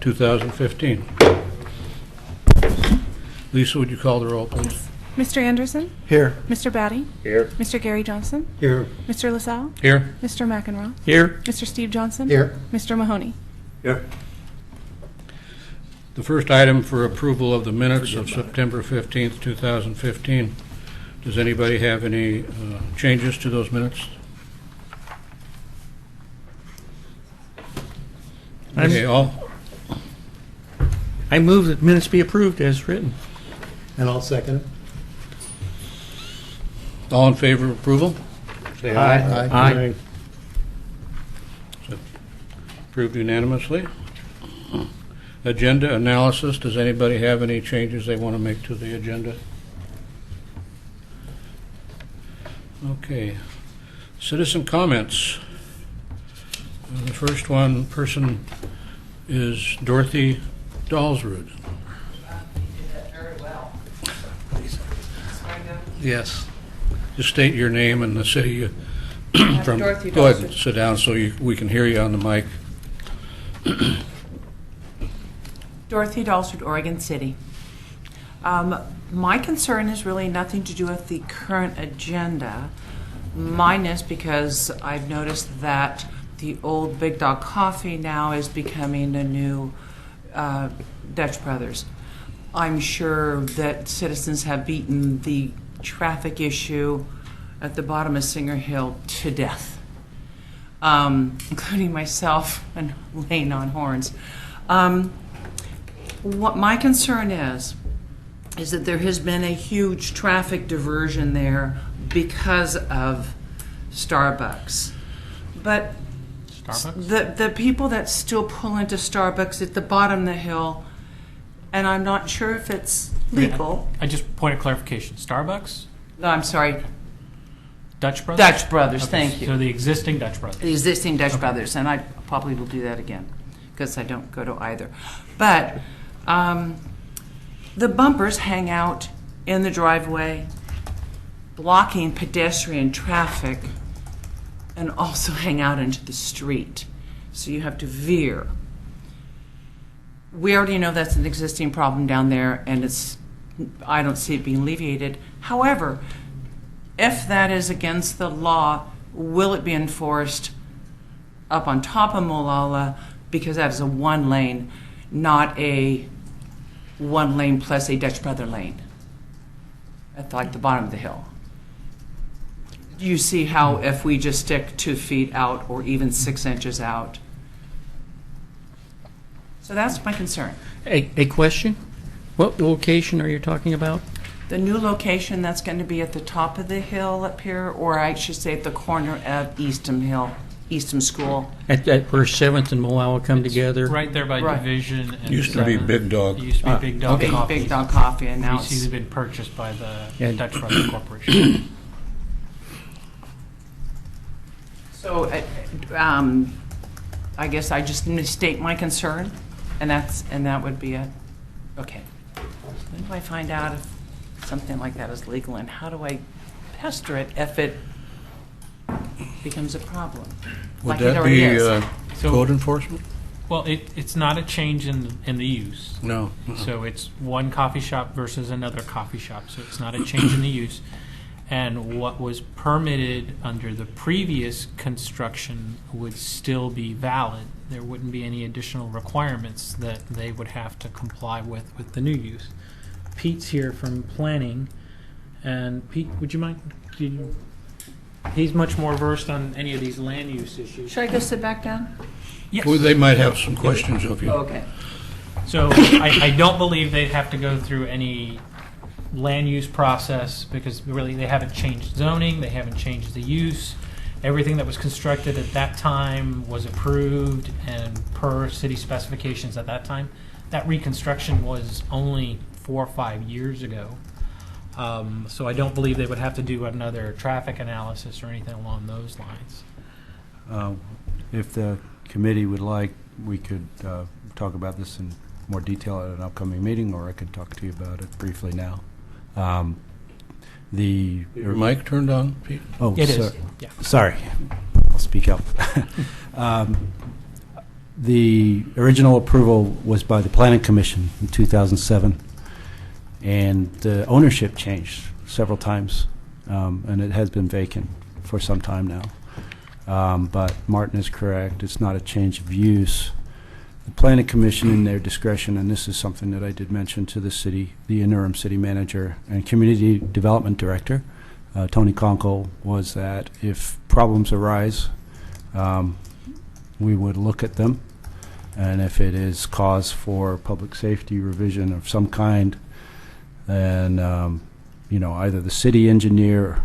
2015. Lisa, would you call the roll, please? Mr. Anderson? Here. Mr. Batty? Here. Mr. Gary Johnson? Here. Mr. LaSalle? Here. Mr. McEnroe? Here. Mr. Steve Johnson? Here. Mr. Mahoney? Here. The first item for approval of the minutes of September 15th, 2015. Does anybody have any changes to those minutes? Okay, I move that minutes be approved as written. And I'll second it. all in favor of approval? Say aye. Aye. Approved unanimously. Agenda analysis. Does anybody have any changes they want to make to the agenda? Okay. Citizen comments. The first person is Dorothy Dalsrud. You did that very well. Yes. Just state your name and the city you from. Dorothy Go ahead and Dalsrud. sit down so we can hear you on the mic. Dorothy Dalsrud, Oregon City. My concern is really nothing to do with the current agenda. Mine is because I've noticed that the old Big Dog Coffee now is becoming the new Dutch Brothers. I'm sure that citizens have beaten the traffic issue at the bottom of Singer Hill to death, including myself and laying on horns. What my concern is that there has been a huge traffic diversion there because of Starbucks. But the people that still pull into Starbucks at the bottom of the hill, and I'm not sure if it's legal. I just point of clarification. Starbucks? No, I'm sorry, Dutch Brothers? Dutch Brothers, Okay, thank you. So the existing Dutch Brothers. The existing Dutch Brothers, and I probably will do that again because I don't go to either. But the bumpers hang out in the driveway, blocking pedestrian traffic, and also hang out into the street. So you have to veer. We already know that's an existing problem down there, and I don't see it being alleviated. However, if that is against the law, will it be enforced up on top of Molalla? Because that is a one lane, not a one lane plus a Dutch Brother lane at like the bottom of the hill. You see how if we just stick 2 feet out or even 6 inches out. So that's my concern. A question? What location are you talking about? The new location that's going to be at the top of the hill up here, or I should say at the corner of Eastham Hill, Eastham School. At where 7th and Molalla come together? Right there by Right. Division. And Used to be 7th. Big Dog. It used to be Big Dog okay. Coffee. Big Dog Coffee, and now It's it's... been purchased by the Yeah. Dutch Brothers Corporation. So, I guess I just need to state my concern, and that would be it. Okay. When do I find out if something like that is legal, and how do I pester it if it becomes a problem? Would Like it that already be is. code enforcement? Well, it's not a change in the use. No. So it's one coffee shop versus another coffee shop. So it's not a change in the use. And what was permitted under the previous construction would still be valid. There wouldn't be any additional requirements that they would have to comply with the new use. Pete's here from planning. And Pete, would you mind? He's much more versed on any of these land use issues. Should I go sit back down? Yes. Well, they might have some questions of you. Okay. So I don't believe they'd have to go through any land use process because really they haven't changed zoning, they haven't changed the use. Everything that was constructed at that time was approved and per city specifications at that time. That reconstruction was only 4 or 5 years ago. So I don't believe they would have to do another traffic analysis or anything along those lines. If the committee would like, we could talk about this in more detail at an upcoming meeting, or I could talk to you about it briefly now. Your mic turned on, Pete? Oh, It is. Yeah. Sorry. I'll speak up. The original approval was by the Planning Commission in 2007, and the ownership changed several times, and it has been vacant for some time now. But Martin is correct, it's not a change of use. The Planning Commission, in their discretion, and this is something that I did mention to the city, the interim city manager and community development director, Tony Conkle, was that if problems arise, we would look at them, and if it is cause for public safety revision of some kind, then either the city engineer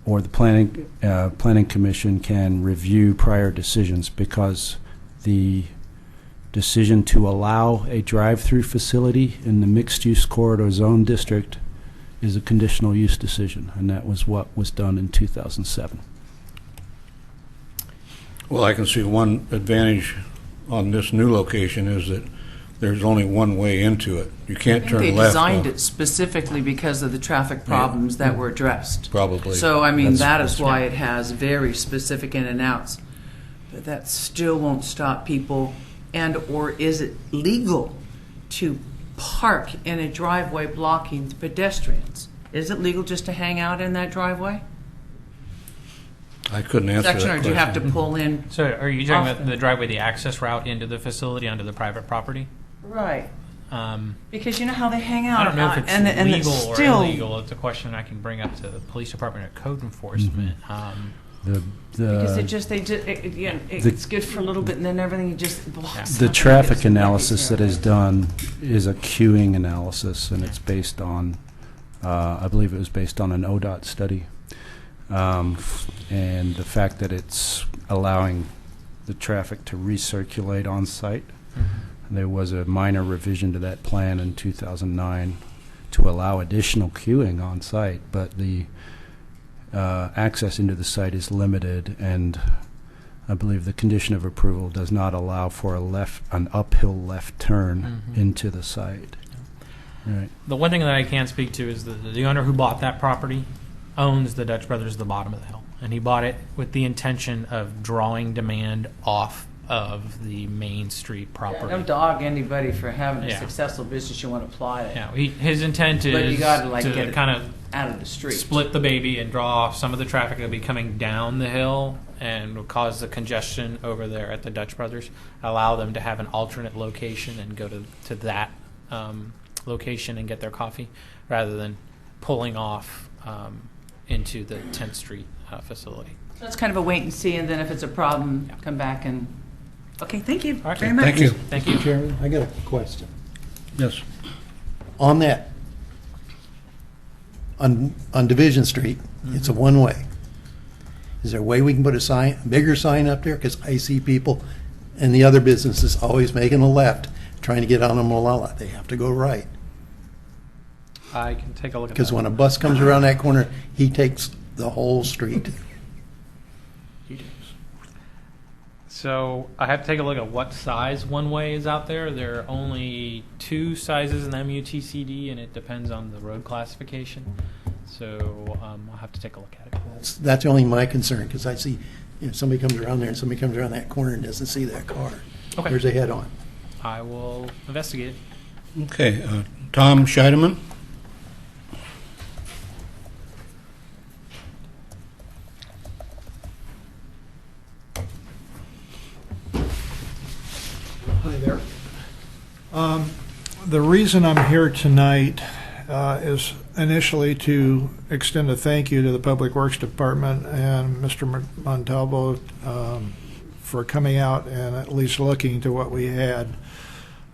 or the planning commission can review prior decisions, because the decision to allow a drive-through facility in the mixed-use corridor zone district is a conditional use decision, and that was what was done in 2007. Well, I can see one advantage on this new location is that there's only one way into it. You can't turn They left. designed it specifically because of the traffic problems that were addressed. Probably. So, I mean, That's- that is that's why right. it has very specific in and outs. But that still won't stop people. And or is it legal to park in a driveway blocking the pedestrians? Is it legal just to hang out in that driveway I couldn't answer section, that or do you have to question. pull in? So are you talking Off about the driveway, the access route into the facility onto the private property? Right. Um, Because you know how they hang out. I don't know if it's and legal it's or still, illegal. It's a question I can bring up to the police department or code enforcement. because it's good for a little bit, and then everything just blocks. The up. traffic It's analysis that is necessary. done is a queuing analysis, and it's based on, I believe it was based on an ODOT study. And the fact that it's allowing the traffic to recirculate on site. There was a minor revision to that plan in 2009 to allow additional queuing on site, but the access into the site is limited, and I believe the condition of approval does not allow for an uphill left turn into the site. Right. The one thing that I can speak to is the owner who bought that property owns the Dutch Brothers at the bottom of the hill, and he bought it with the intention of drawing demand off of the Main Street property. Don't dog anybody for having a Yeah. successful business you want to apply it Yeah, his intent But you is gotta, like, get to it kind of out of the street. split the baby and draw off some of the traffic that will be coming down the hill and will cause the congestion over there at the Dutch Brothers. Allow them to have an alternate location and go to that location and get their coffee, rather than pulling off into the 10th Street facility. So it's kind of a wait and see, and then if it's a problem, come back and. Okay, thank you All right. very much. Thank you. Thank you. Chairman, I got a question. Yes. On that, on Division Street, it's a one-way. Is there a way we can put a bigger sign up there? Because I see people and the other businesses always making a left, trying to get on a Molalla. They have to go right. I can take a look at that. Because when a bus comes around that corner, he takes the whole street. So I have to take a look at what size one way is out there. There are only two sizes in the MUTCD, and it depends on the road classification. So I'll have to take a look at it. That's only my concern, because I see, somebody comes around there and somebody comes around that corner and doesn't see that car. Okay. Where's they head on? I will investigate it. Okay. Tom Scheidemann? Hi there. The reason I'm here tonight is initially to extend a thank you to the Public Works Department and Mr. Montalvo for coming out and at least looking to what we had.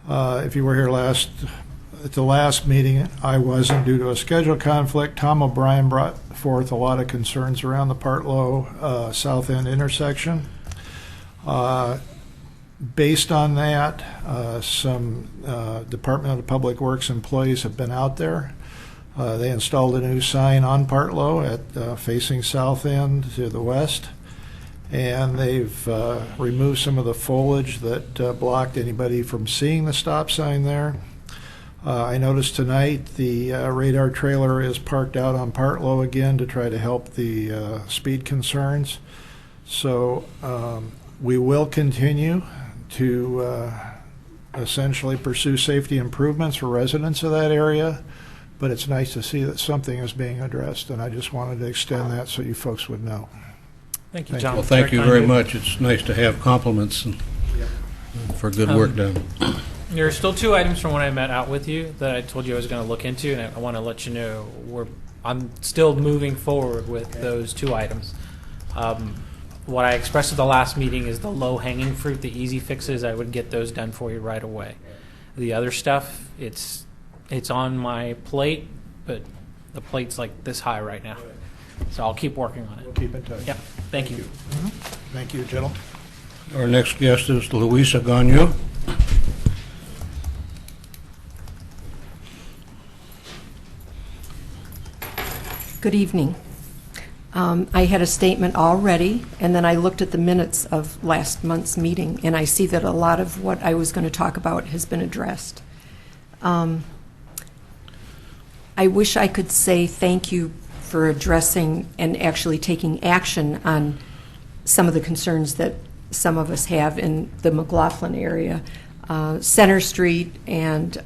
If you were here at the last meeting, I wasn't due to a schedule conflict. Tom O'Brien brought forth a lot of concerns around the Partlow South End intersection. Based on that, some Department of Public Works employees have been out there. They installed a new sign on Partlow at facing South End to the west, and they've removed some of the foliage that blocked anybody from seeing the stop sign there. I noticed tonight the radar trailer is parked out on Partlow again to try to help the speed concerns. So we will continue to essentially pursue safety improvements for residents of that area, but it's nice to see that something is being addressed, and I just wanted to extend that so you folks would know. Thank you, Thank John. Well, thank you very Kind. much. It's nice to have compliments and for good work done. There are still 2 items from when I met out with you that I told you I was going to look into, and I want to let you know I'm still moving forward with those 2 items. What I expressed at the last meeting is the low-hanging fruit, the easy fixes. I would get those done for you right away. The other stuff, it's on my plate, but the plate's like this high right now. So I'll keep working on We'll it. keep in touch. Yeah, thank you. Thank you, gentlemen. Our next guest is Louisa Gagnon. Good evening. I had a statement already, and then I looked at the minutes of last month's meeting, and I see that a lot of what I was going to talk about has been addressed. I wish I could say thank you for addressing and actually taking action on some of the concerns that some of us have in the McLaughlin area. Center Street and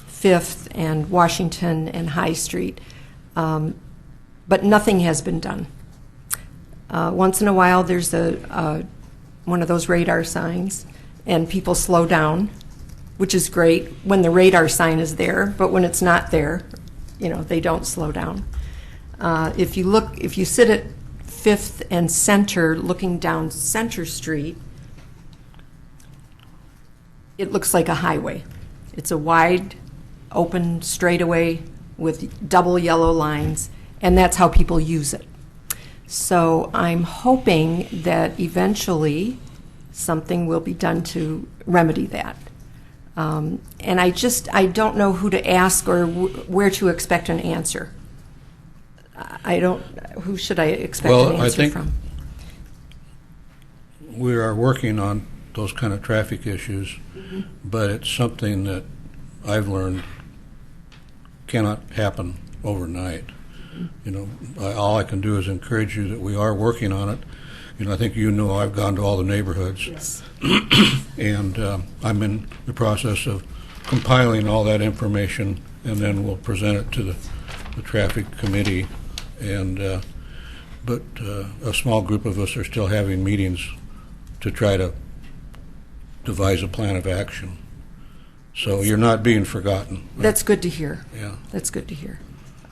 Fifth and Washington and High Street. But nothing has been done. Once in a while, there's one of those radar signs, and people slow down, which is great when the radar sign is there, but when it's not there, they don't slow down. If you sit at Fifth and Center looking down Center Street, it looks like a highway. It's a wide, open straightaway with double yellow lines, and that's how people use it. So I'm hoping that eventually something will be done to remedy that. And I don't know who to ask or where to expect an answer. Who should I expect Well, an I answer think from? we are working on those kind of traffic issues, but it's something that I've learned cannot happen overnight. All I can do is encourage you that we are working on it. I think I've gone to all the neighborhoods. Yes. And I'm in the process of compiling all that information, and then we'll present it to the traffic committee. But a small group of us are still having meetings to try to devise a plan of action. So you're not being forgotten. That's good to hear. Yeah. That's good to hear.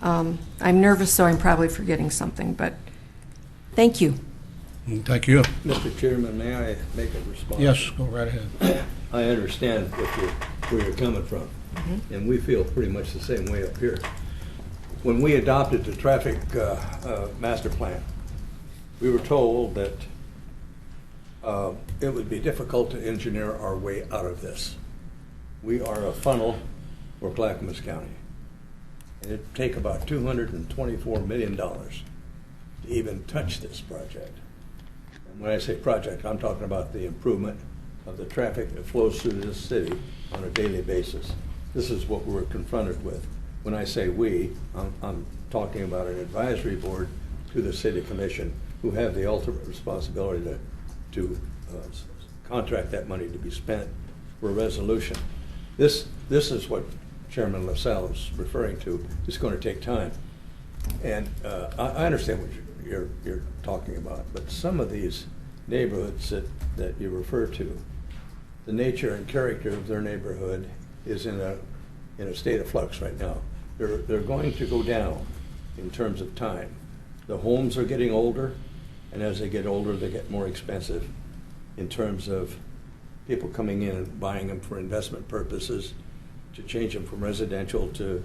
I'm nervous, so I'm probably forgetting something, but thank you. Thank you. Mr. Chairman, may I make a response? Yes, go right ahead. I understand where you're coming from, and we feel pretty much the same way up here. When we adopted the traffic master plan, we were told that it would be difficult to engineer our way out of this. We are a for Clackamas County. And it'd take about $224 million to even touch this project. And when I say project, I'm talking about the improvement of the traffic that flows through this city on a daily basis. This is what we're confronted with. When I say we, I'm talking about an advisory board to the city commission who have the ultimate responsibility to contract that money to be spent for a resolution. This is what Chairman LaSalle is referring to. It's going to take time. And I understand what you're talking about, but some of these neighborhoods that you refer to, the nature and character of their neighborhood is in a state of flux right now. They're going to go down in terms of time. The homes are getting older, and as they get older, they get more expensive in terms of people coming in and buying them for investment purposes, to change them from residential to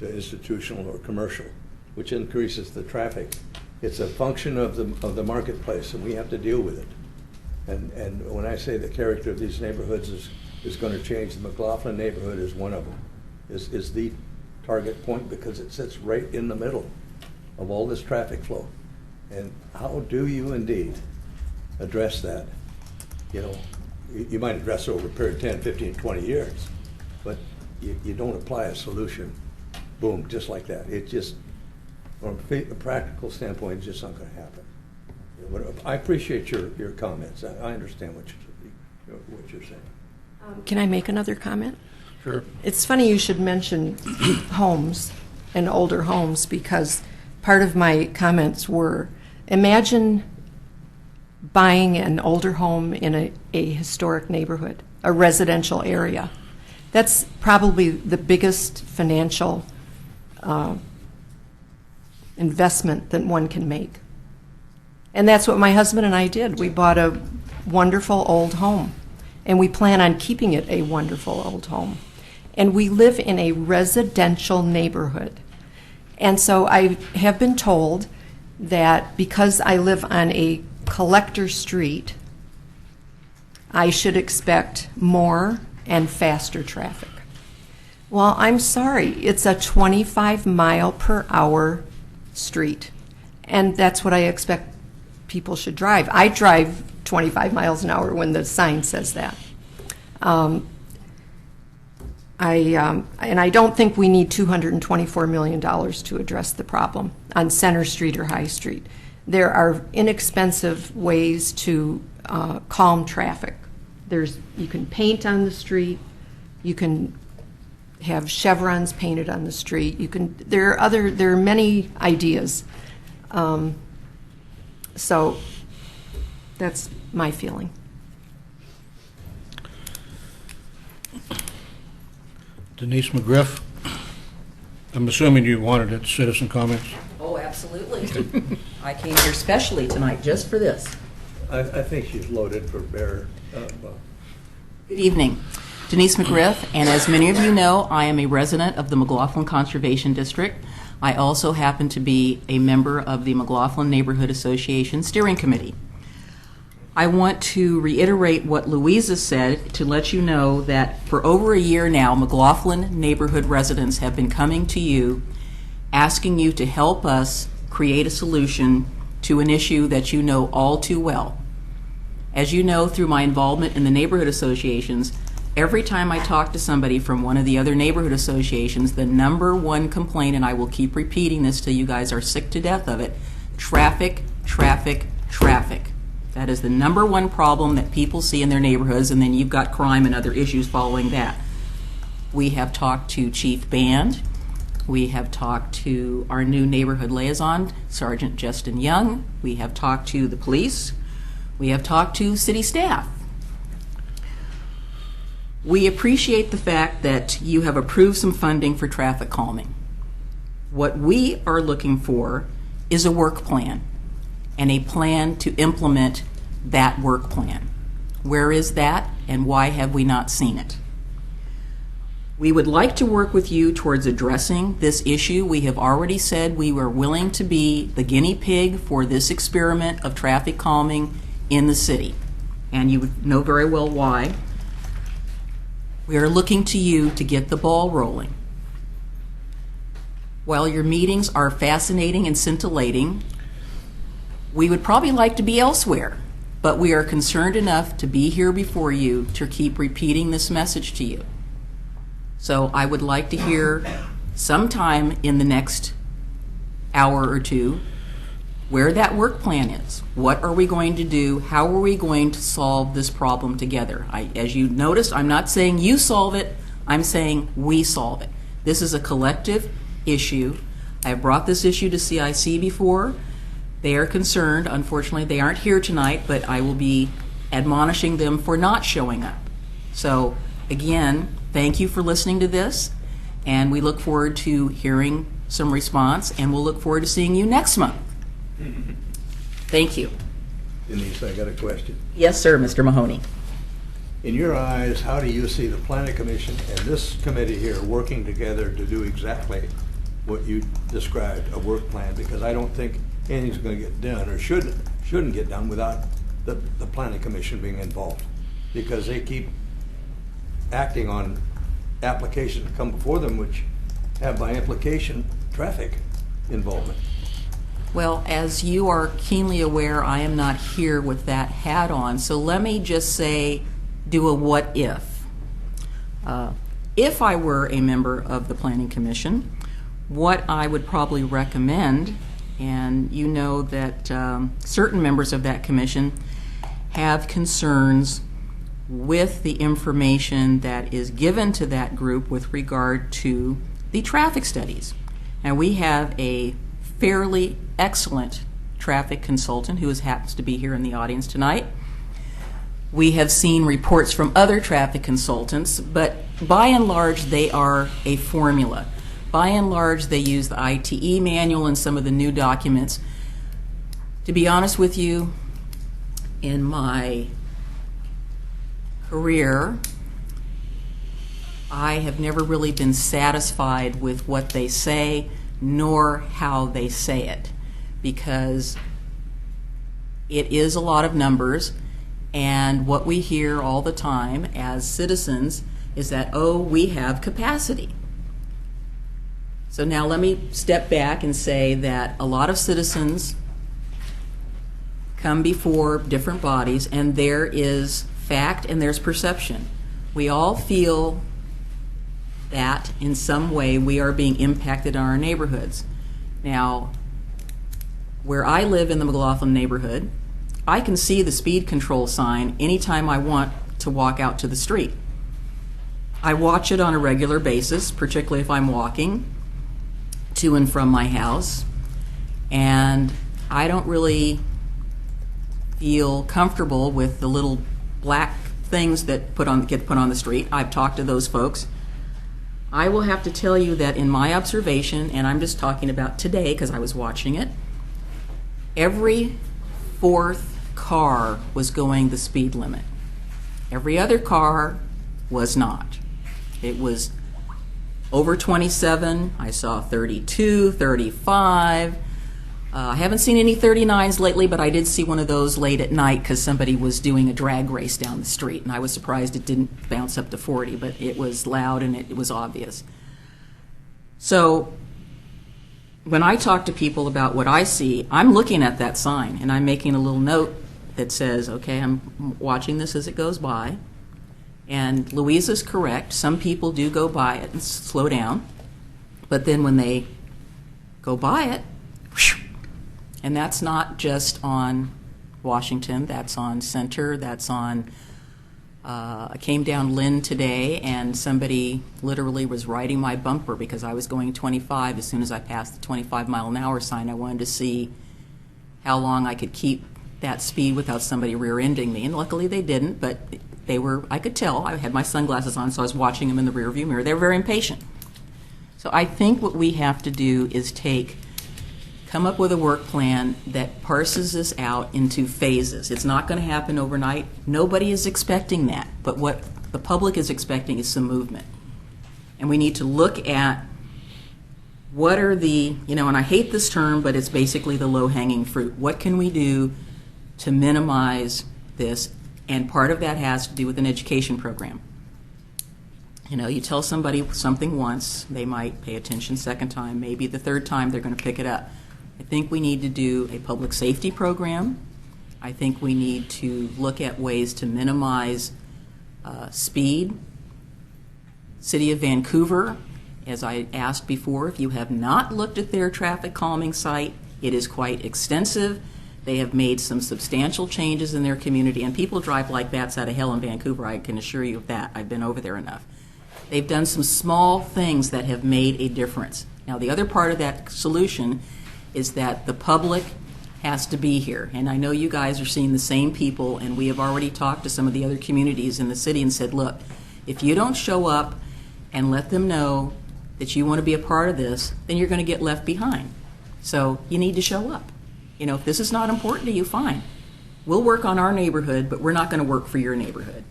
institutional or commercial, which increases the traffic. It's a function of the marketplace, and we have to deal with it. And when I say the character of these neighborhoods is going to change, the McLaughlin neighborhood is one of them, is the target point because it sits right in the middle of all this traffic flow. And how do you indeed address that? You might address it over a period of 10, 15, 20 years, but you don't apply a solution, boom, just like that. It just, from a practical standpoint, it's just not going to happen. I appreciate your comments. I understand what what you're saying. Can I make another comment? Sure. It's funny you should mention homes and older homes, because part of my comments were, imagine buying an older home in a historic neighborhood, a residential area. That's probably the biggest financial investment that one can make. And that's what my husband and I did. We bought a wonderful old home, and we plan on keeping it a wonderful old home. And we live in a residential neighborhood. And so I have been told that because I live on a collector street, I should expect more and faster traffic. Well, I'm sorry, it's a 25 mile per hour street, and that's what I expect people should drive. I drive 25 miles an hour when the sign says that. And I don't think we need $224 million to address the problem on Center Street or High Street. There are inexpensive ways to calm traffic. You can paint on the street. You can have chevrons painted on the street. There are many ideas. So that's my feeling. Denise McGriff, I'm assuming you wanted it, citizen comments? Oh, absolutely. I came here specially tonight just for this. I think she's loaded for bear. Good evening. Denise McGriff, and as many of you know, I am a resident of the McLaughlin Conservation District. I also happen to be a member of the McLaughlin Neighborhood Association Steering Committee. I want to reiterate what Louisa said to let you know that for over a year now, McLaughlin neighborhood residents have been coming to you asking you to help us create a solution to an issue that you know all too well. As you know, through my involvement in the neighborhood associations, every time I talk to somebody from one of the other neighborhood associations, the number one complaint, and I will keep repeating this till you guys are sick to death of it, traffic, traffic, traffic. That is the number one problem that people see in their neighborhoods, and then you've got crime and other issues following that. We have talked to Chief Band. We have talked to our new neighborhood liaison, Sergeant Justin Young. We have talked to the police. We have talked to city staff. We appreciate the fact that you have approved some funding for traffic calming. What we are looking for is a work plan and a plan to implement that work plan. Where is that, and why have we not seen it? We would like to work with you towards addressing this issue. We have already said we were willing to be the guinea pig for this experiment of traffic calming in the city, and you would know very well why. We are looking to you to get the ball rolling. While your meetings are fascinating and scintillating, we would probably like to be elsewhere, but we are concerned enough to be here before you to keep repeating this message to you. So I would like to hear sometime in the next hour or two where that work plan is. What are we going to do? How are we going to solve this problem together? As you noticed, I'm not saying you solve it, I'm saying we solve it. This is a collective issue. I have brought this issue to CIC before. They are concerned. Unfortunately, they aren't here tonight, but I will be admonishing them for not showing up. So, again, thank you for listening to this, and we look forward to hearing some response, and we'll look forward to seeing you next month. Thank you. Denise, I got a question. Yes, sir, Mr. Mahoney. In your eyes, how do you see the Planning Commission and this committee here working together to do exactly what you described, a work plan? Because I don't think anything's going to get done or shouldn't get done without the Planning Commission being involved, because they keep acting on applications that come before them which have by implication traffic involvement. Well, as you are keenly aware, I am not here with that hat on, so let me just say, do a what if. If I were a member of the Planning Commission, what I would probably recommend, and you know that certain members of that commission have concerns with the information that is given to that group with regard to the traffic studies. And we have a fairly excellent traffic consultant who happens to be here in the audience tonight. We have seen reports from other traffic consultants, but by and large, they are a formula. By and large, they use the ITE manual and some of the new documents. To be honest with you, in my career, I have never really been satisfied with what they say, nor how they say it, because it is a lot of numbers. And what we hear all the time as citizens is that, oh, we have capacity. So now let me step back and say that a lot of citizens come before different bodies, and there is fact and there's perception. We all feel that in some way we are being impacted in our neighborhoods. Now, where I live in the McLaughlin neighborhood, I can see the speed control sign anytime I want to walk out to the street. I watch it on a regular basis, particularly if I'm walking to and from my house, and I don't really feel comfortable with the little black things that get put on the street. I've talked to those folks. I will have to tell you that in my observation, and I'm just talking about today because I was watching it, every fourth car was going the speed limit. Every other car was not. It was over 27. I saw 32, 35. I haven't seen any 39s lately, but I did see one of those late at night because somebody was doing a drag race down the street, and I was surprised it didn't bounce up to 40, but it was loud and it was obvious. So when I talk to people about what I see, I'm looking at that sign, and I'm making a little note that says, okay, I'm watching this as it goes by. And Louisa's correct. Some people do go by it and slow down. But then when they go by it, whew, and that's not just on Washington, that's on Center, that's on, I came down Lynn today and somebody literally was riding my bumper because I was going 25. As soon as I passed the 25-mile-an-hour sign, I wanted to see how long I could keep that speed without somebody rear-ending me. And luckily they didn't, but they were, I could tell, I had my sunglasses on, so I was watching them in the rearview mirror. They were very impatient. So I think what we have to do is come up with a work plan that parses this out into phases. It's not going to happen overnight. Nobody is expecting that. But what the public is expecting is some movement. And we need to look at what are the, and I hate this term, but it's basically the low-hanging fruit. What can we do to minimize this? And part of that has to do with an education program. You tell somebody something once, they might pay attention second time, maybe the third time they're going to pick it up. I think we need to do a public safety program. I think we need to look at ways to minimize speed. City of Vancouver, as I asked before, if you have not looked at their traffic calming site, it is quite extensive. They have made some substantial changes in their community, and people drive like bats out of hell in Vancouver, I can assure you of that. I've been over there enough. They've done some small things that have made a difference. Now, the other part of that solution is that the public has to be here. And I know you guys are seeing the same people, and we have already talked to some of the other communities in the city and said, look, if you don't show up and let them know that you want to be a part of this, then you're going to get left behind. So you need to show up. If this is not important to you, fine. We'll work on our neighborhood, but we're not going to work for your neighborhood.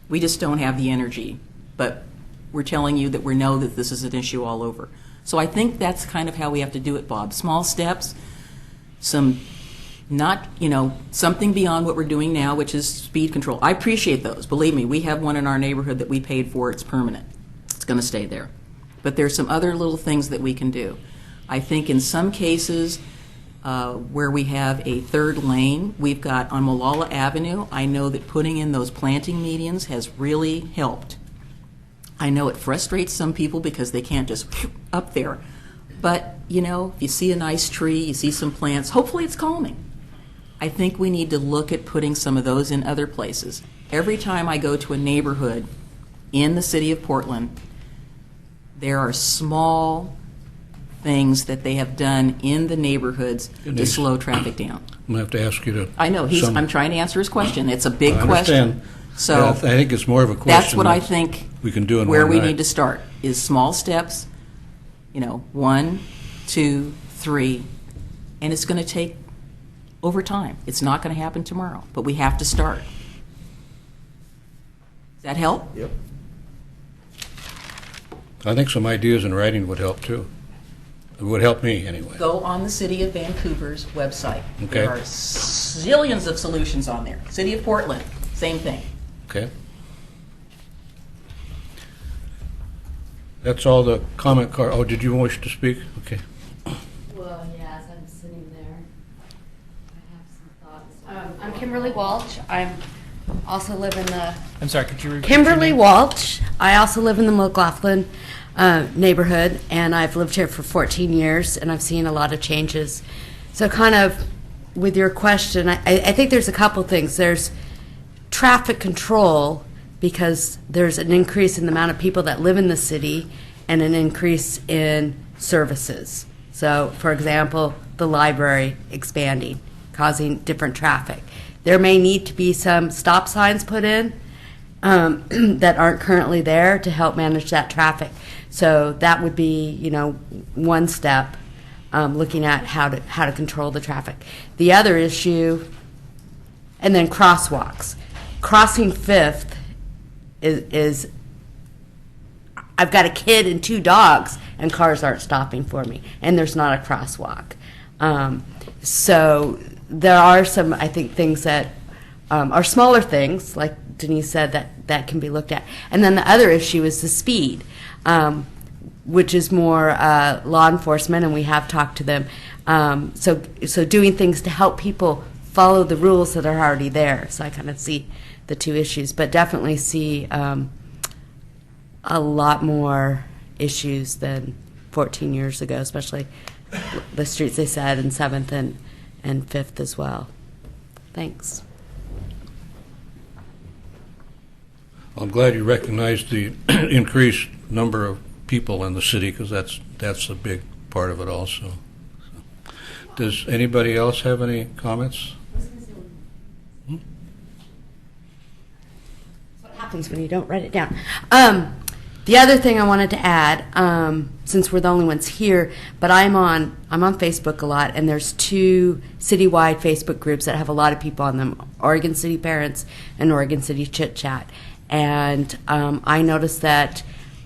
We just don't have the energy. But we're telling you that we know that this is an issue all over. So I think that's kind of how we have to do it, Bob. Small steps, something beyond what we're doing now, which is speed control. I appreciate those. Believe me, we have one in our neighborhood that we paid for. It's permanent. It's going to stay there. But there's some other little things that we can do. I think in some cases where we have a third lane, we've got on Molalla Avenue, I know that putting in those planting medians has really helped. I know it frustrates some people because they can't just up there. But, if you see a nice tree, you see some plants, hopefully it's calming. I think we need to look at putting some of those in other places. Every time I go to a neighborhood in the city of Portland, there are small things that they have done in the neighborhoods to Denise. slow traffic down. I'm going to have to ask you to. I know, I'm trying to answer his question. It's a big I question. understand. So Yeah, I think it's more of a question. that's what I that think we can do in where one we night. need to start, is small steps, 1, 2, 3, and it's going to take over time. It's not going to happen tomorrow, but we have to start. Does that help? Yep. I think some ideas in writing would help too. It would help me anyway. Go on the City of Vancouver's website. Okay. There are zillions of solutions on there. City of Portland, same thing. Okay. That's all the comment card. Oh, did you wish to speak? Okay. Well, yeah, as I'm sitting there, I have some thoughts. I'm Kimberly Walsh. I also live in the I'm sorry, could you repeat your Kimberly name? Walsh. I also live in the McLaughlin neighborhood, and I've lived here for 14 years, and I've seen a lot of changes. So kind of with your question, I think there's a couple things. There's traffic control, because there's an increase in the amount of people that live in the city and an increase in services. So, for example, the library expanding, causing different traffic. There may need to be some stop signs put in that aren't currently there to help manage that traffic. So that would be, one step, looking at how to control the traffic. The other issue, and then crosswalks. Crossing Fifth is I've got a kid and 2 dogs, and cars aren't stopping for me, and there's not a crosswalk. So there are some, I think, things that are smaller things, like Denise said, that can be looked at. And then the other issue is the speed, which is more law enforcement, and we have talked to them. So doing things to help people follow the rules that are already there. So I kind of see the two issues, but definitely see a lot more issues than 14 years ago, especially the streets they said, and 7th and 5th as well. Thanks. I'm glad you recognized the increased number of people in the city, because that's a big part of it also. So, does anybody else have any comments? What happens when you don't write it down? The other thing I wanted to add, since we're the only ones here, but I'm on Facebook a lot, and there's 2 citywide Facebook groups that have a lot of people on them: Oregon City Parents and Oregon City Chit Chat. And I noticed that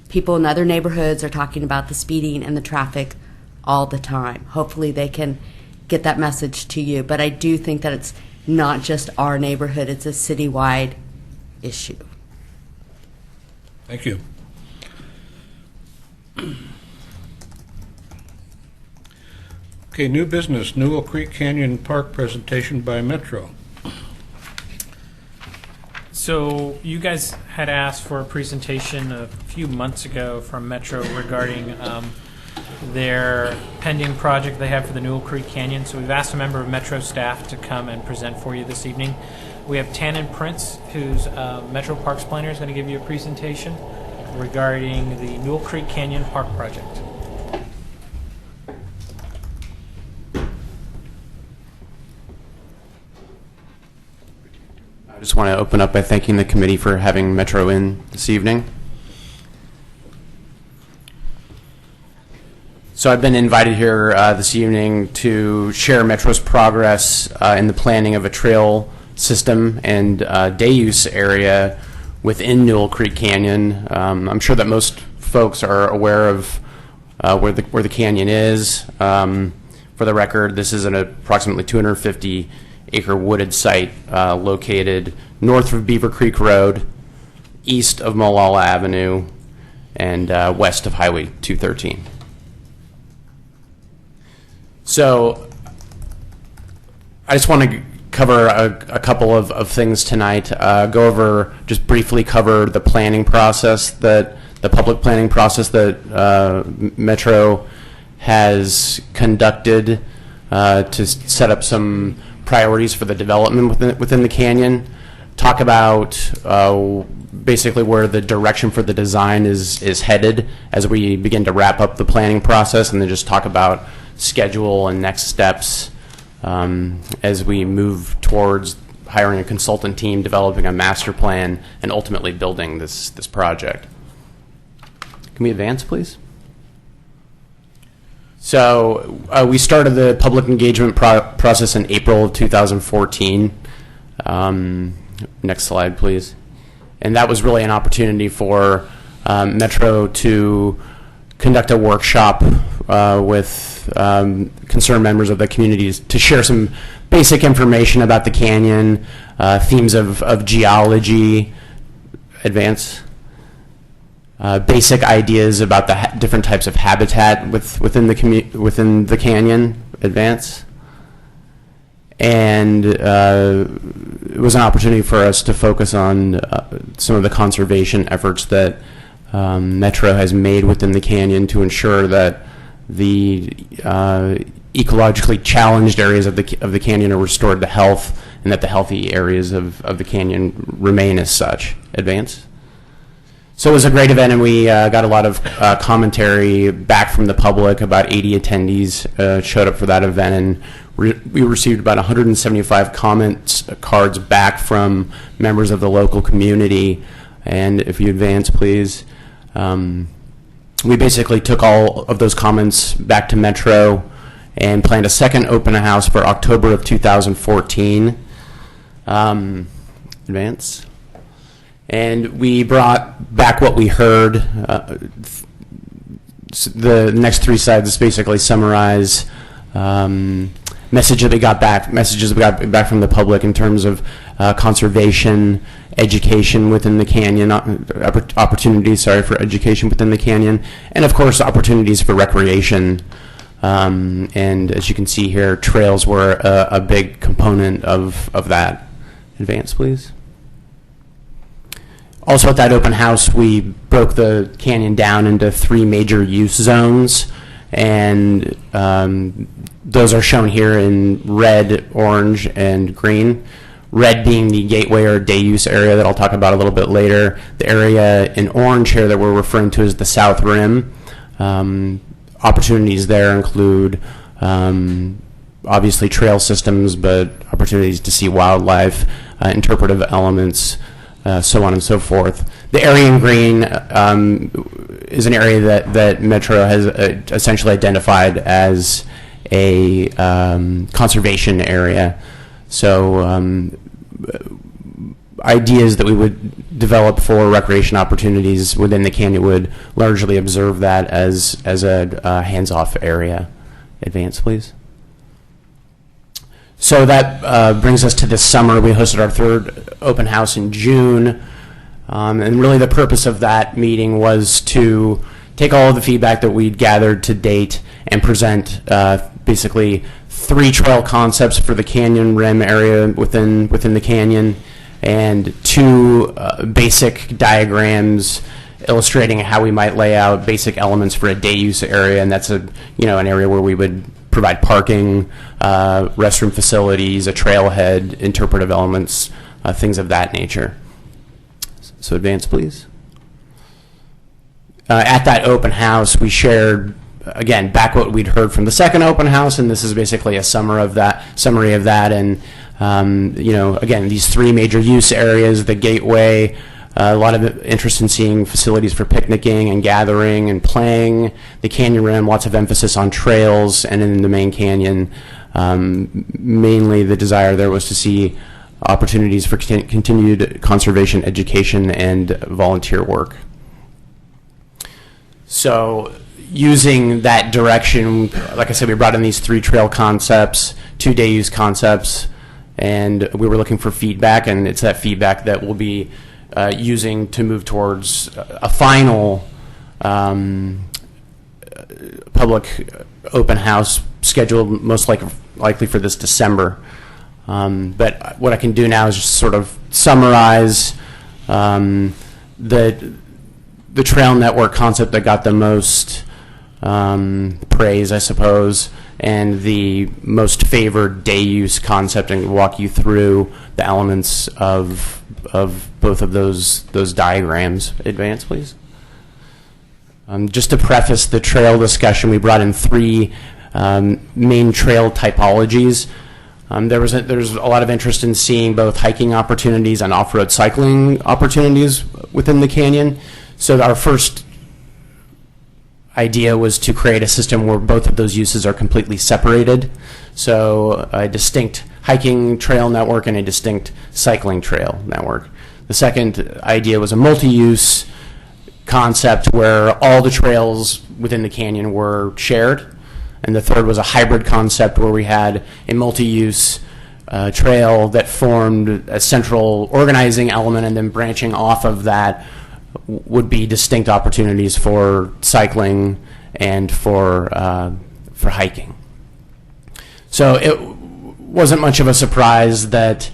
people in other neighborhoods are talking about the speeding and the traffic all the time. Hopefully they can get that message to you. But I do think that it's not just our neighborhood, it's a citywide issue. Thank you. Okay, new business, Newell Creek Canyon Park presentation by Metro. So you guys had asked for a presentation a few months ago from Metro regarding their pending project they have for the Newell Creek Canyon. So we've asked a member of Metro staff to come and present for you this evening. We have Tannen Prince, who's Metro Parks planner, is going to give you a presentation regarding the Newell Creek Canyon Park project. I just want to open up by thanking the committee for having Metro in this evening. So I've been invited here this evening to share Metro's progress in the planning of a trail system and day use area within Newell Creek Canyon. I'm sure that most folks are aware of where the canyon is. For the record, this is an approximately 250-acre wooded site located north of Beaver Creek Road, east of Molalla Avenue, and west of Highway 213. So I just want to cover a couple of things tonight. Just briefly cover the planning process, the public planning process that Metro has conducted to set up some priorities for the development within the canyon. talk about basically where the direction for the design is headed as we begin to wrap up the planning process, and then just talk about schedule and next steps as we move towards hiring a consultant team, developing a master plan, and ultimately building this project. Can we advance, please? So we started the public engagement process in April of 2014. Next slide, please. And that was really an opportunity for Metro to conduct a workshop with concerned members of the communities to share some basic information about the canyon, themes of geology, advance, basic ideas about the different types of habitat within the canyon, advance. And it was an opportunity for us to focus on some of the conservation efforts that Metro has made within the canyon to ensure that the ecologically challenged areas of the canyon are restored to health, and that the healthy areas of the canyon remain as such. Advance. So it was a great event, and we got a lot of commentary back from the public. About 80 attendees showed up for that event, and we received about 175 comments cards back from members of the local community. And if you advance, please. We basically took all of those comments back to Metro and planned a second open house for October of 2014. Advance. And we brought back what we heard. The next three slides basically summarize messages we got back from the public in terms of conservation, education within the canyon, opportunities, for education within the canyon, and of course opportunities for recreation. And as you can see here, trails were a big component of that. Advance, please. Also at that open house, we broke the canyon down into 3 major use zones, and those are shown here in red, orange, and green. Red being the gateway or day use area that I'll talk about a little bit later. The area in orange here that we're referring to as the South Rim. Opportunities there include obviously trail systems, but opportunities to see wildlife, interpretive elements, so on and so forth. The area in green is an area that Metro has essentially identified as a conservation area. So ideas that we would develop for recreation opportunities within the canyon would largely observe that as a hands-off area. Advance, please. So that brings us to this summer. We hosted our third open house in June. And really the purpose of that meeting was to take all of the feedback that we'd gathered to date and present basically 3 trail concepts for the canyon rim area within the canyon, and 2 basic diagrams illustrating how we might lay out basic elements for a day use area, and that's an area where we would provide parking, restroom facilities, a trailhead, interpretive elements, things of that nature. So advance, please. At that open house, we shared, again, back what we'd heard from the second open house, and this is basically a summary of that. And again, these 3 major use areas: the gateway, a lot of interest in seeing facilities for picnicking and gathering and playing. The canyon rim, lots of emphasis on trails, and in the main canyon, mainly the desire there was to see opportunities for continued conservation, education, and volunteer work. So using that direction, like I said, we brought in these 3 trail concepts, 2 day use concepts, and we were looking for feedback, and it's that feedback that we'll be using to move towards a final public open house scheduled most likely for this December. But what I can do now is just sort of summarize the trail network concept that got the most praise, I suppose, and the most favored day use concept, and walk you through the elements of of both of those diagrams. Advance, please. Just to preface the trail discussion, we brought in three main trail typologies. There's a lot of interest in seeing both hiking opportunities and off-road cycling opportunities within the canyon. So our first idea was to create a system where both of those uses are completely separated. So a distinct hiking trail network and a distinct cycling trail network. The second idea was a multi-use concept where all the trails within the canyon were shared. And the third was a hybrid concept where we had a multi-use trail that formed a central organizing element, and then branching off of that would be distinct opportunities for cycling and for hiking. So it wasn't much of a surprise that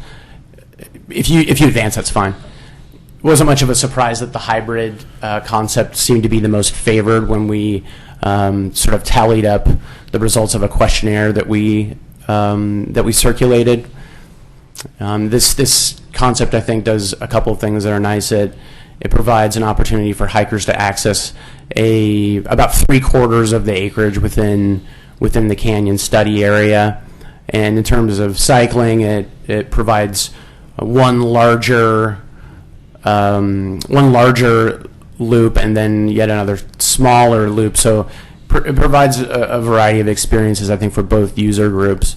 if you advance, that's fine. It wasn't much of a surprise that the hybrid concept seemed to be the most favored when we sort of tallied up the results of a questionnaire that we circulated. This concept, I think, does a couple of things that are nice. It provides an opportunity for hikers to access about 3/4 of the acreage within the canyon study area. And in terms of cycling, it provides one larger loop and then yet another smaller loop. So it provides a variety of experiences, I think, for both user groups.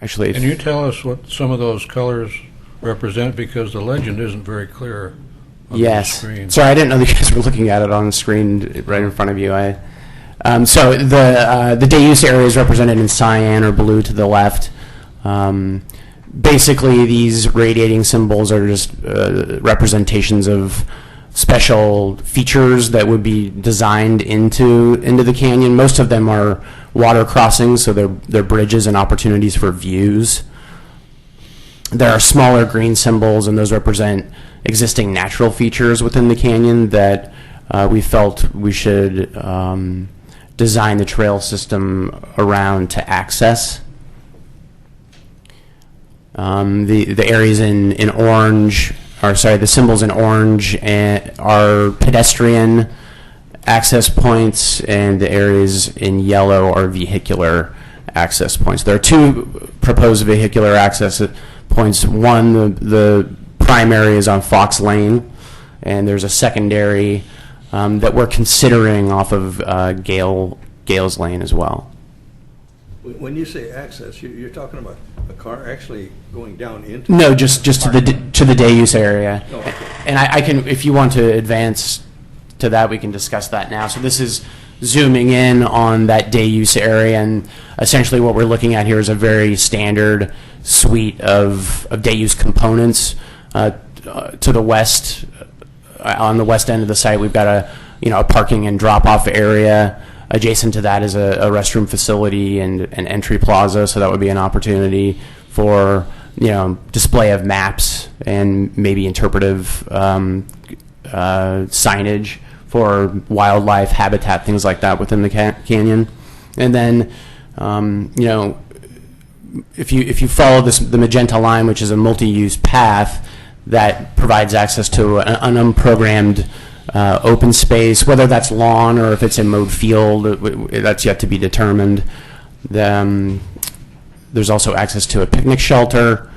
Actually, can you tell us what some of those colors represent? Because the legend isn't very clear on the screen. Sorry, I didn't know that you guys were looking at it on the screen right in front of you. So the day use area is represented in cyan or blue to the left. Basically, these radiating symbols are just representations of special features that would be designed into the canyon. Most of them are water crossings, so they're bridges and opportunities for views. There are smaller green symbols, and those represent existing natural features within the canyon that we felt we should design the trail system around to access. The areas in orange, the symbols in orange are pedestrian access points, and the areas in yellow are vehicular access points. There are two proposed vehicular access points. One, the primary is on Fox Lane, and there's a secondary that we're considering off of Gales Lane as well. When you say access, you're talking about a car actually going down into? No, just to the day use area. Oh, okay. And I can, if you want to advance to that, we can discuss that now. So this is zooming in on that day use area, and essentially what we're looking at here is a very standard suite of day use components. To the west, on the west end of the site, we've got a parking and drop off area. Adjacent to that is a restroom facility and an entry plaza, so that would be an opportunity for display of maps and maybe interpretive signage for wildlife habitat, things like that within the canyon. And then if you follow the magenta line, which is a multi-use path that provides access to an unprogrammed open space, whether that's lawn or if it's a mowed field, that's yet to be determined. There's also access to a picnic shelter,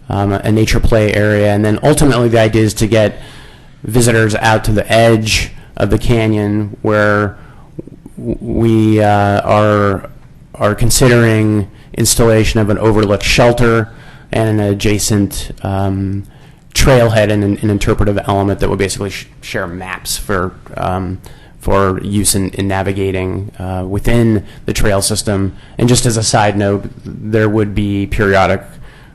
a nature play area, and then ultimately the idea is to get visitors out to the edge of the canyon where we are considering installation of an overlook shelter and an adjacent trailhead and an interpretive element that would basically share maps for use in navigating within the trail system. And just as a side note, there would be periodic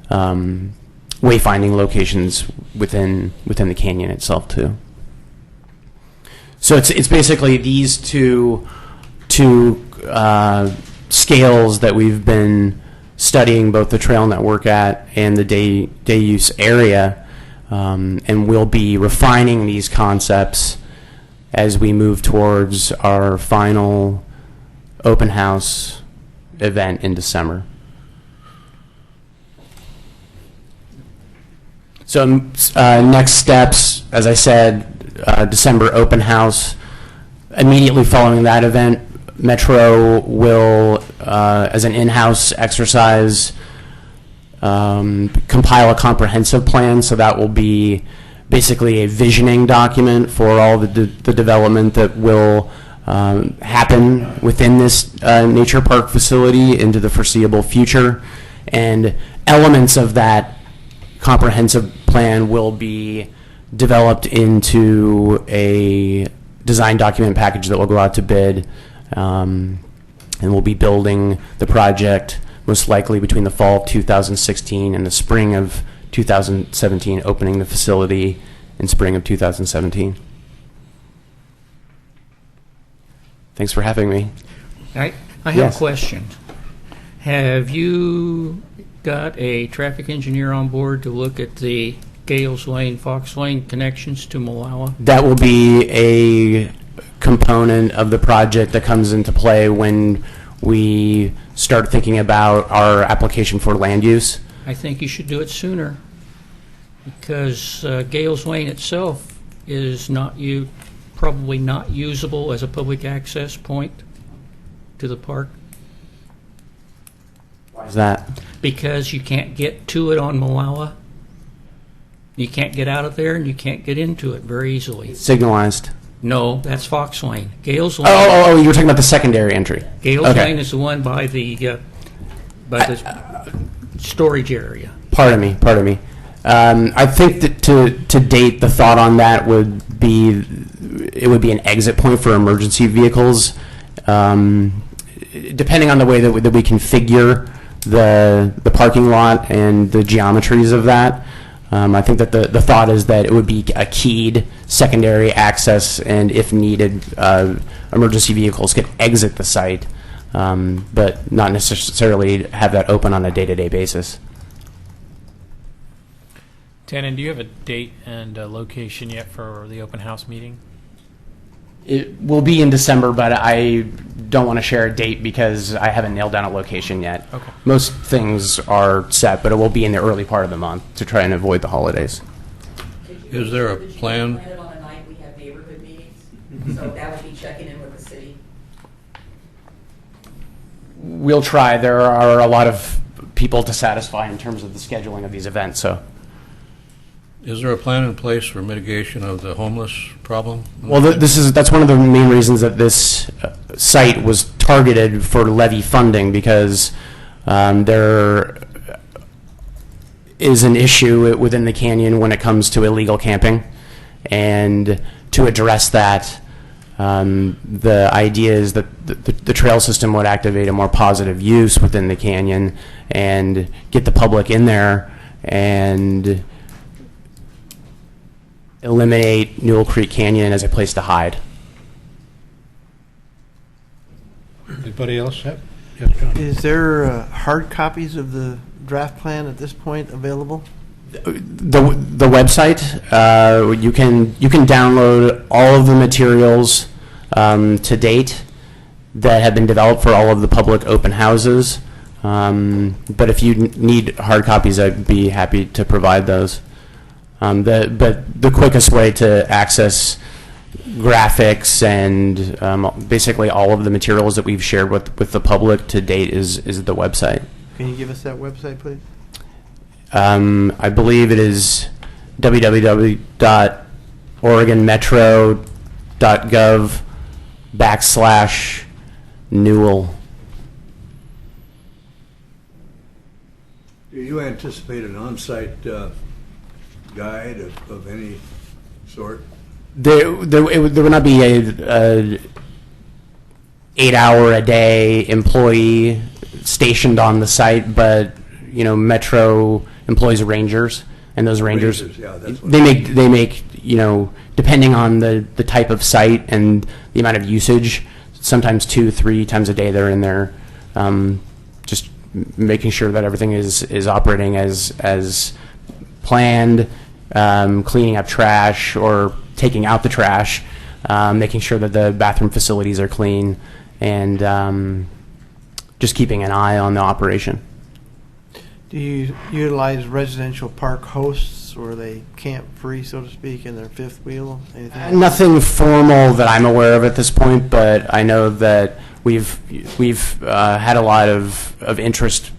wayfinding locations within the canyon itself too. So it's basically these two scales that we've been studying both the trail network at and the day use area, and we'll be refining these concepts as we move towards our final open house event in December. So next steps, as I said, December open house. Immediately following that event, Metro will, as an in-house exercise, compile a comprehensive plan. So that will be basically a visioning document for all the development that will happen within this nature park facility into the foreseeable future. And elements of that comprehensive plan will be developed into a design document package that will go out to bid, and we'll be building the project most likely between the fall of 2016 and the spring of 2017, opening the facility in spring of 2017. Thanks for having me. I have Yes. a question. Have you got a traffic engineer on board to look at the Gales Lane, Fox Lane connections to Malawa? That will be a component of the project that comes into play when we start thinking about our application for land use. I think you should do it sooner, because Gales Lane itself is probably not usable as a public access point to the park, Why is that? because you can't get to it on Malawa. You can't get out of there, and you can't get into it very easily. Signalized. No, that's Fox Lane. Gales Lane. Oh, you were talking about the secondary entry. Gales Okay. Lane is the one by the storage area. Pardon me. I think that to date, the thought on that would be it would be an exit point for emergency vehicles. Depending on the way that we configure the parking lot and the geometries of that, I think that the thought is that it would be a keyed secondary access, and if needed, emergency vehicles could exit the site, but not necessarily have that open on a day-to-day basis. Tannen, do you have a date and a location yet for the open house meeting? It will be in December, but I don't want to share a date because I haven't nailed down a location yet. Okay. Most things are set, but it will be in the early part of the month to try and avoid the holidays. Is there a plan? Plan it on a night we have neighborhood meetings, so that would be checking in with the city. We'll try. There are a lot of people to satisfy in terms of the scheduling of these events, so. Is there a plan in place for mitigation of the homeless problem? Well, that's one of the main reasons that this site was targeted for levy funding, because there is an issue within the canyon when it comes to illegal camping, and to address that, the idea is that the trail system would activate a more positive use within the canyon and get the public in there and eliminate Newell Creek Canyon as a place to hide. Anybody else have? Yes, John. Is there hard copies of the draft plan at this point available? The website, you can download all of the materials to date that have been developed for all of the public open houses. But if you need hard copies, I'd be happy to provide those. But the quickest way to access graphics and basically all of the materials that we've shared with the public to date is the website. Can you give us that website, please? I believe it is www.oregonmetro.gov/Newell. Do you anticipate an on-site guide of any sort? There would not be a 8-hour-a-day employee stationed on the site, but Metro employs rangers, and those rangers, Yeah, that's what they make depending on the type of site and the amount of usage, sometimes 2-3 times a day they're in there, just making sure that everything is operating as planned, cleaning up trash or taking out the trash, making sure that the bathroom facilities are clean, and just keeping an eye on the operation. Do you utilize residential park hosts, or are they camp free, so to speak, in their fifth wheel? Anything? Nothing formal that I'm aware of at this point, but I know that we've had a lot of interest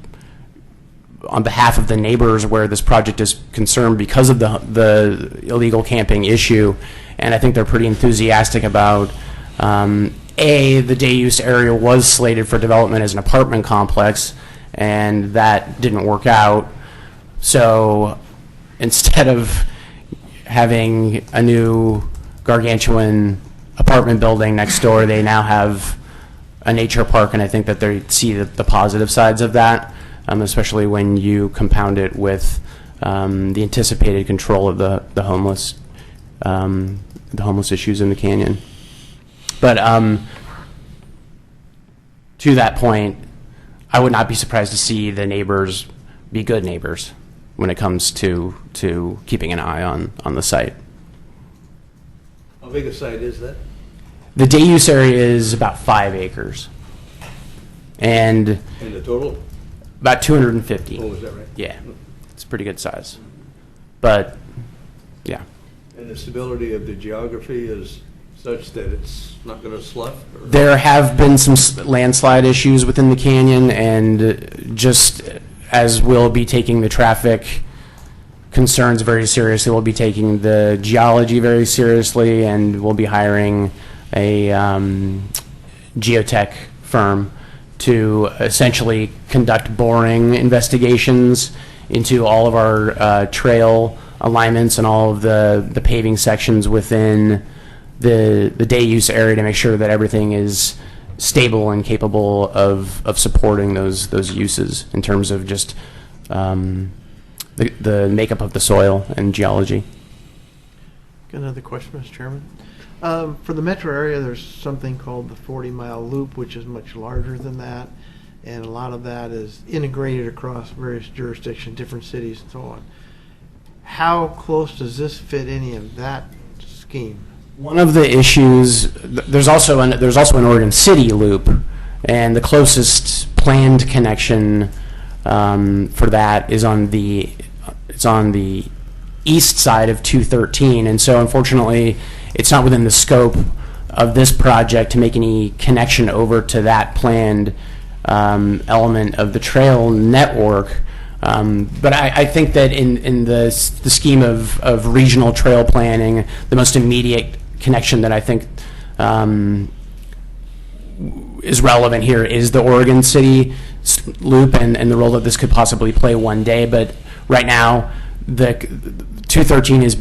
on behalf of the neighbors where this project is concerned because of the illegal camping issue, and I think they're pretty enthusiastic about. The day use area was slated for development as an apartment complex, and that didn't work out. So instead of having a new gargantuan apartment building next door, they now have a nature park, and I think that they see the positive sides of that, especially when you compound it with the anticipated control of the homeless issues in the canyon. But to that point, I would not be surprised to see the neighbors be good neighbors when it comes to keeping an eye on the site. How big a site is that? The day use area is about 5 acres. And In the total? about 250. Oh, is that right? Yeah, it's a pretty good size. But, yeah. And the stability of the geography is such that it's not going to slough? Or? There have been some landslide issues within the canyon, and just as we'll be taking the traffic concerns very seriously, we'll be taking the geology very seriously, and we'll be hiring a geotech firm to essentially conduct boring investigations into all of our trail alignments and all of the paving sections within the day use area to make sure that everything is stable and capable of supporting those uses in terms of just the makeup of the soil and geology. Got another question, Mr. Chairman. For the metro area, there's something called the 40-mile loop, which is much larger than that, and a lot of that is integrated across various jurisdictions, different cities, and so on. How close does this fit any of that scheme? One of the issues, there's also an Oregon City loop, and the closest planned connection for that is on the east side of 213, and so unfortunately it's not within the scope of this project to make any connection over to that planned element of the trail network. But I think that in the scheme of regional trail planning, the most immediate connection that I think is relevant here is the Oregon City loop and the role that this could possibly play one day. But right now, the 213 is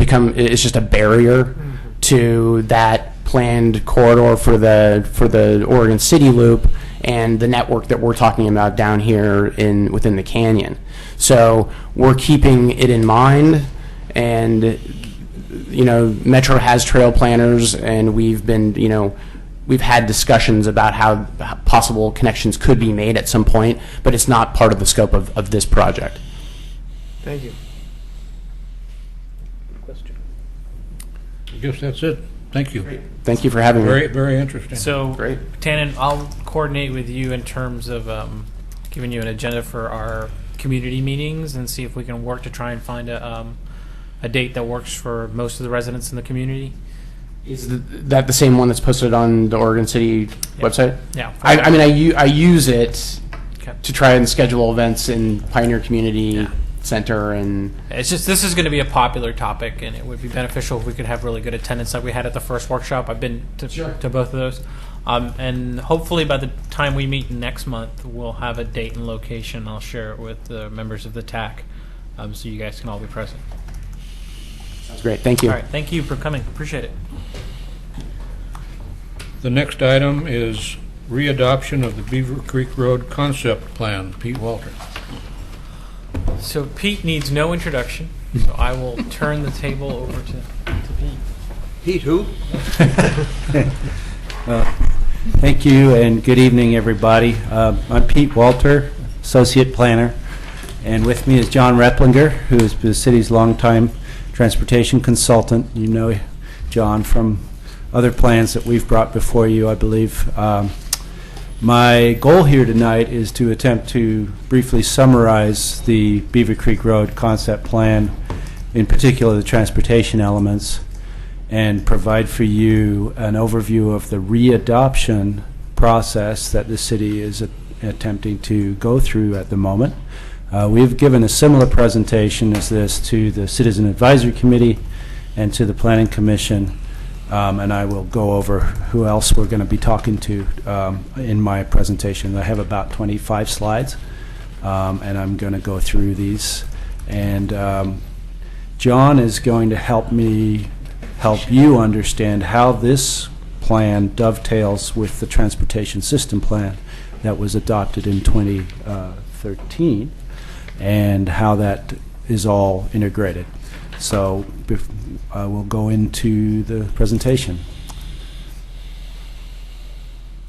just a barrier to that planned corridor for the Oregon City loop and the network that we're talking about down here within the canyon. So we're keeping it in mind, and Metro has trail planners, and we've had discussions about how possible connections could be made at some point, but it's not part of the scope of this project. Thank you. I guess that's it. Thank you. Great. Thank you for having me. Very, very interesting. So, Great. Tannen, I'll coordinate with you in terms of giving you an agenda for our community meetings and see if we can work to try and find a date that works for most of the residents in the community. Is that the same one that's posted on the Oregon City website? Yeah. I use it Okay. to try and schedule events in Pioneer Community Center, and It's just this is going to be a popular topic, and it would be beneficial if we could have really good attendance like we had at the first workshop. I've been to both of those, and hopefully by the time we meet next month, we'll have a date and location. I'll share it with the members of the TAC, so you guys can all be present. that's great. Thank you. All right, thank you for coming. Appreciate it. The next item is readoption of the Beaver Creek Road Concept Plan. Pete Walter. So Pete needs no introduction, so I will turn the table over to Pete. Pete who? Thank you, and good evening, everybody. I'm Pete Walter, Associate Planner, and with me is John Replinger, who is the city's longtime transportation consultant. You know John from other plans that we've brought before you, I believe. My goal here tonight is to attempt to briefly summarize the Beaver Creek Road concept plan, in particular the transportation elements, and provide for you an overview of the readoption process that the city is attempting to go through at the moment. We've given a similar presentation as this to the Citizen Advisory Committee and to the Planning Commission, and I will go over who else we're going to be talking to in my presentation. I have about 25 slides, and I'm going to go through these. And John is going to help you understand how this plan dovetails with the transportation system plan that was adopted in 2013 and how that is all integrated. So we'll go into the presentation.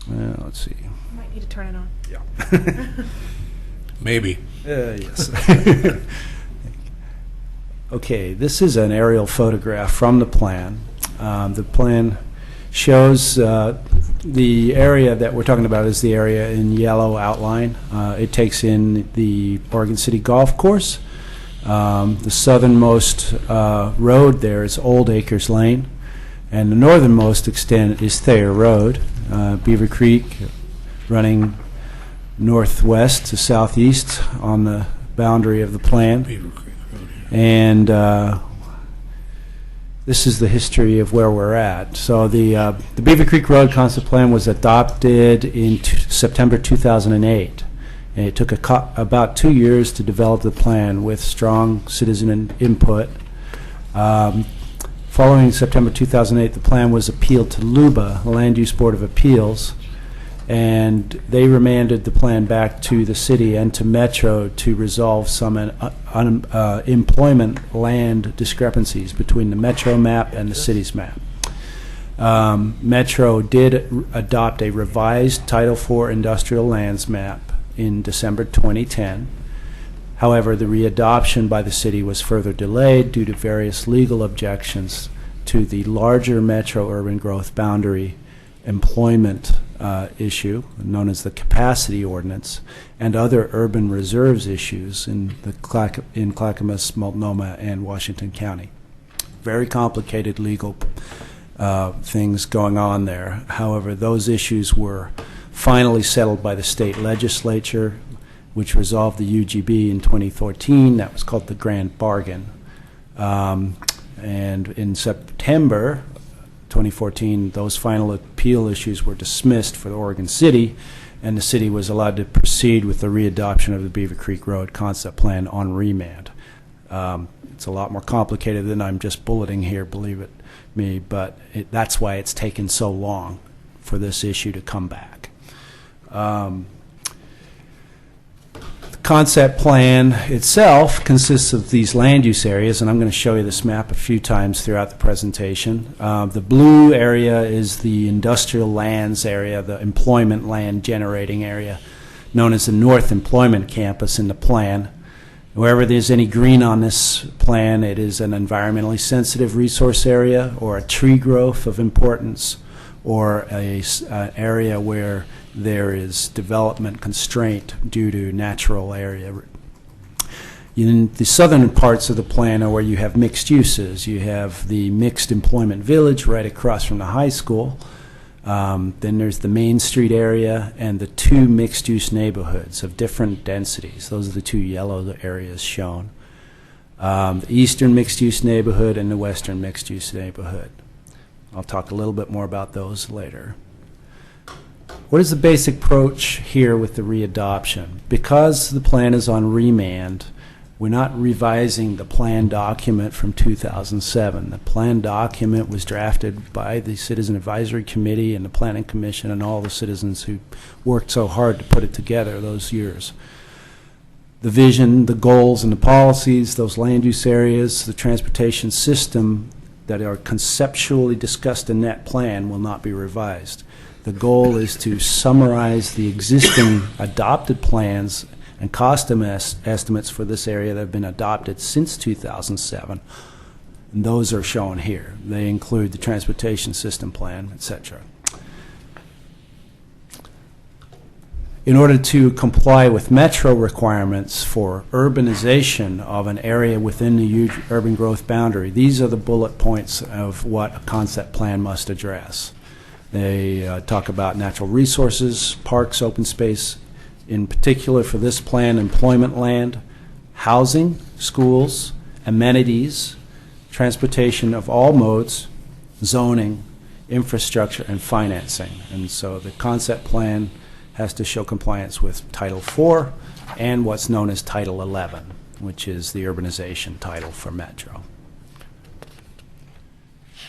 Let's see. You might need to turn it on. Yeah. Maybe. Yes. Okay, this is an aerial photograph from the plan. The plan shows the area that we're talking about is the area in yellow outline. It takes in the Oregon City Golf Course. The southernmost road there is Old Acres Lane, and the northernmost extent is Thayer Road. Beaver Creek running northwest to southeast on the boundary of the plan. Beaver Creek Road. And this is the history of where we're at. So the Beaver Creek Road Concept Plan was adopted in September 2008. And it took about 2 years to develop the plan with strong citizen input. Following September 2008, the plan was appealed to LUBA, the Land Use Board of Appeals, and they remanded the plan back to the city and to Metro to resolve some employment land discrepancies between the Metro map and the city's map. Metro did adopt a revised Title IV industrial lands map in December 2010. However, the readoption by the city was further delayed due to various legal objections to the larger Metro urban growth boundary employment issue, known as the capacity ordinance, and other urban reserves issues in Clackamas, Multnomah, and Washington County. Very complicated legal things going on there. However, those issues were finally settled by the state legislature, which resolved the UGB in 2014. That was called the Grand Bargain. And in September 2014, those final appeal issues were dismissed for the Oregon City, and the city was allowed to proceed with the readoption of the Beaver Creek Road Concept Plan on remand. It's a lot more complicated than I'm just bulleting here, believe it me, but that's why it's taken so long for this issue to come back. The concept plan itself consists of these land use areas, and I'm going to show you this map a few times throughout the presentation. The blue area is the industrial lands area, the employment land generating area, known as the North Employment Campus in the plan. Wherever there's any green on this plan, it is an environmentally sensitive resource area or a tree growth of importance or an area where there is development constraint due to natural area. In the southern parts of the plan are where you have mixed uses. You have the mixed employment village right across from the high school. Then there's the Main Street area and the two mixed-use neighborhoods of different densities. Those are the two yellow areas shown. The eastern mixed-use neighborhood and the western mixed-use neighborhood. I'll talk a little bit more about those later. What is the basic approach here with the readoption? Because the plan is on remand, we're not revising the plan document from 2007. The plan document was drafted by the Citizen Advisory Committee and the Planning Commission and all the citizens who worked so hard to put it together those years. The vision, the goals, and the policies, those land use areas, the transportation system that are conceptually discussed in that plan will not be revised. The goal is to summarize the existing adopted plans and cost estimates for this area that have been adopted since 2007. And those are shown here. They include the transportation system plan, etc. in order to comply with metro requirements for urbanization of an area within the huge urban growth boundary, these are the bullet points of what a concept plan must address. They talk about natural resources, parks, open space, in particular for this plan, employment land, housing, schools, amenities, transportation of all modes, zoning, infrastructure, and financing. And so the concept plan has to show compliance with Title IV and what's known as Title 11, which is the urbanization title for Metro.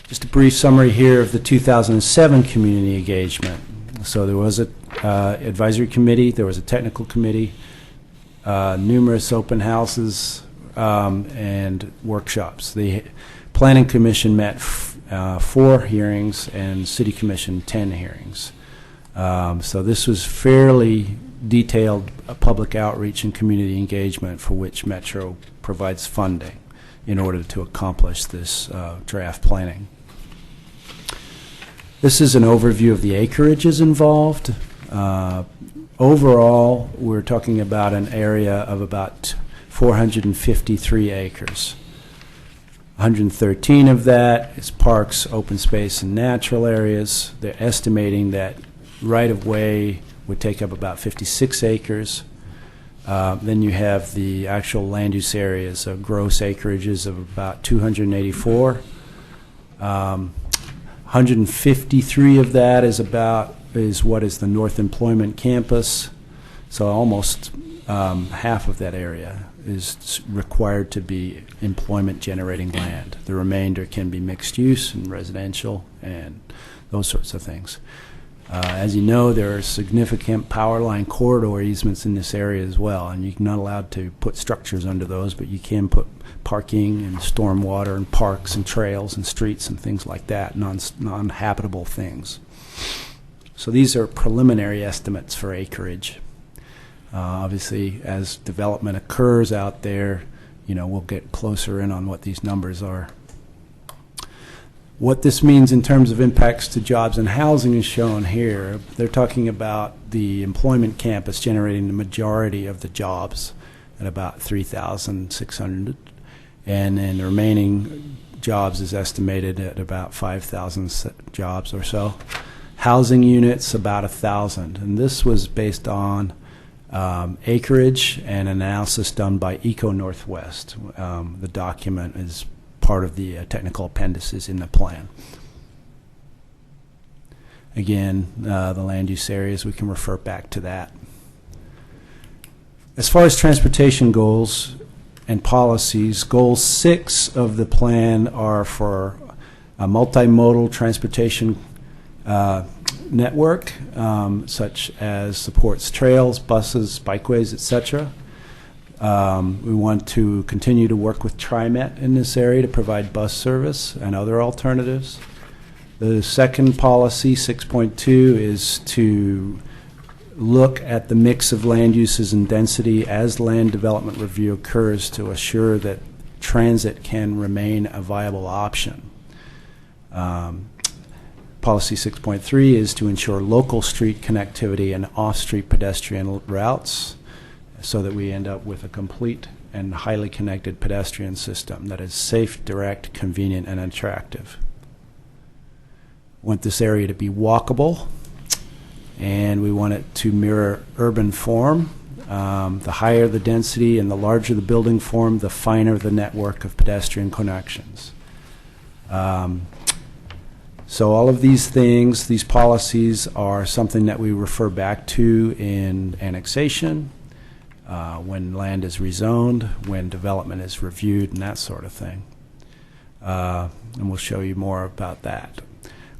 Just a brief summary here of the 2007 community engagement. So there was a advisory committee, there was a technical committee, numerous open houses, and workshops. The Planning Commission met 4 hearings and City Commission 10 hearings. So this was fairly detailed public outreach and community engagement for which Metro provides funding in order to accomplish this draft planning. This is an overview of the acreages involved. Overall, we're talking about an area of about 453 acres. 113 of that is parks, open space, and natural areas. They're estimating that right-of-way would take up about 56 acres. Then you have the actual land use areas of gross acreages of about 284. 153 of that is what is the North Employment Campus. So almost half of that area is required to be employment-generating land. The remainder can be mixed use and residential and those sorts of things. As you know, there are significant power line corridor easements in this area as well, and you're not allowed to put structures under those, but you can put parking and stormwater and parks and trails and streets and things like that, non-habitable things. So these are preliminary estimates for acreage. Obviously, as development occurs out there, we'll get closer in on what these numbers are. What this means in terms of impacts to jobs and housing is shown here. They're talking about the employment campus generating the majority of the jobs at about 3,600, and then the remaining jobs is estimated at about 5,000 jobs or so. Housing units, about 1,000, and this was based on acreage and analysis done by Eco Northwest. The document is part of the technical appendices in the plan. Again, the land use areas, we can refer back to that. As far as transportation goals and policies, goal 6 of the plan are for a multimodal transportation network, such as supports trails, buses, bikeways, etc. We want to continue to work with TriMet in this area to provide bus service and other alternatives. The second policy, 6.2, is to look at the mix of land uses and density as land development review occurs to assure that transit can remain a viable option. Policy 6.3 is to ensure local street connectivity and off-street pedestrian routes so that we end up with a complete and highly connected pedestrian system that is safe, direct, convenient, and attractive. We want this area to be walkable, and we want it to mirror urban form. The higher the density and the larger the building form, the finer the network of pedestrian connections. So all of these things, these policies, are something that we refer back to in annexation, when land is rezoned, when development is reviewed, and that sort of thing. And we'll show you more about that.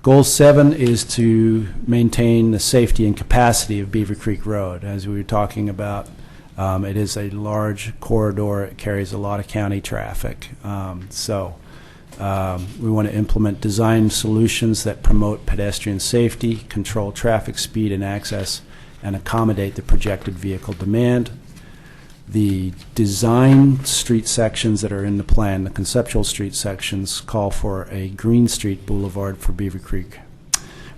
Goal 7 is to maintain the safety and capacity of Beaver Creek Road. As we were talking about, it is a large corridor. It carries a lot of county traffic. We want to implement design solutions that promote pedestrian safety, control traffic speed and access, and accommodate the projected vehicle demand. The design street sections that are in the plan, the conceptual street sections, call for a Green Street Boulevard for Beaver Creek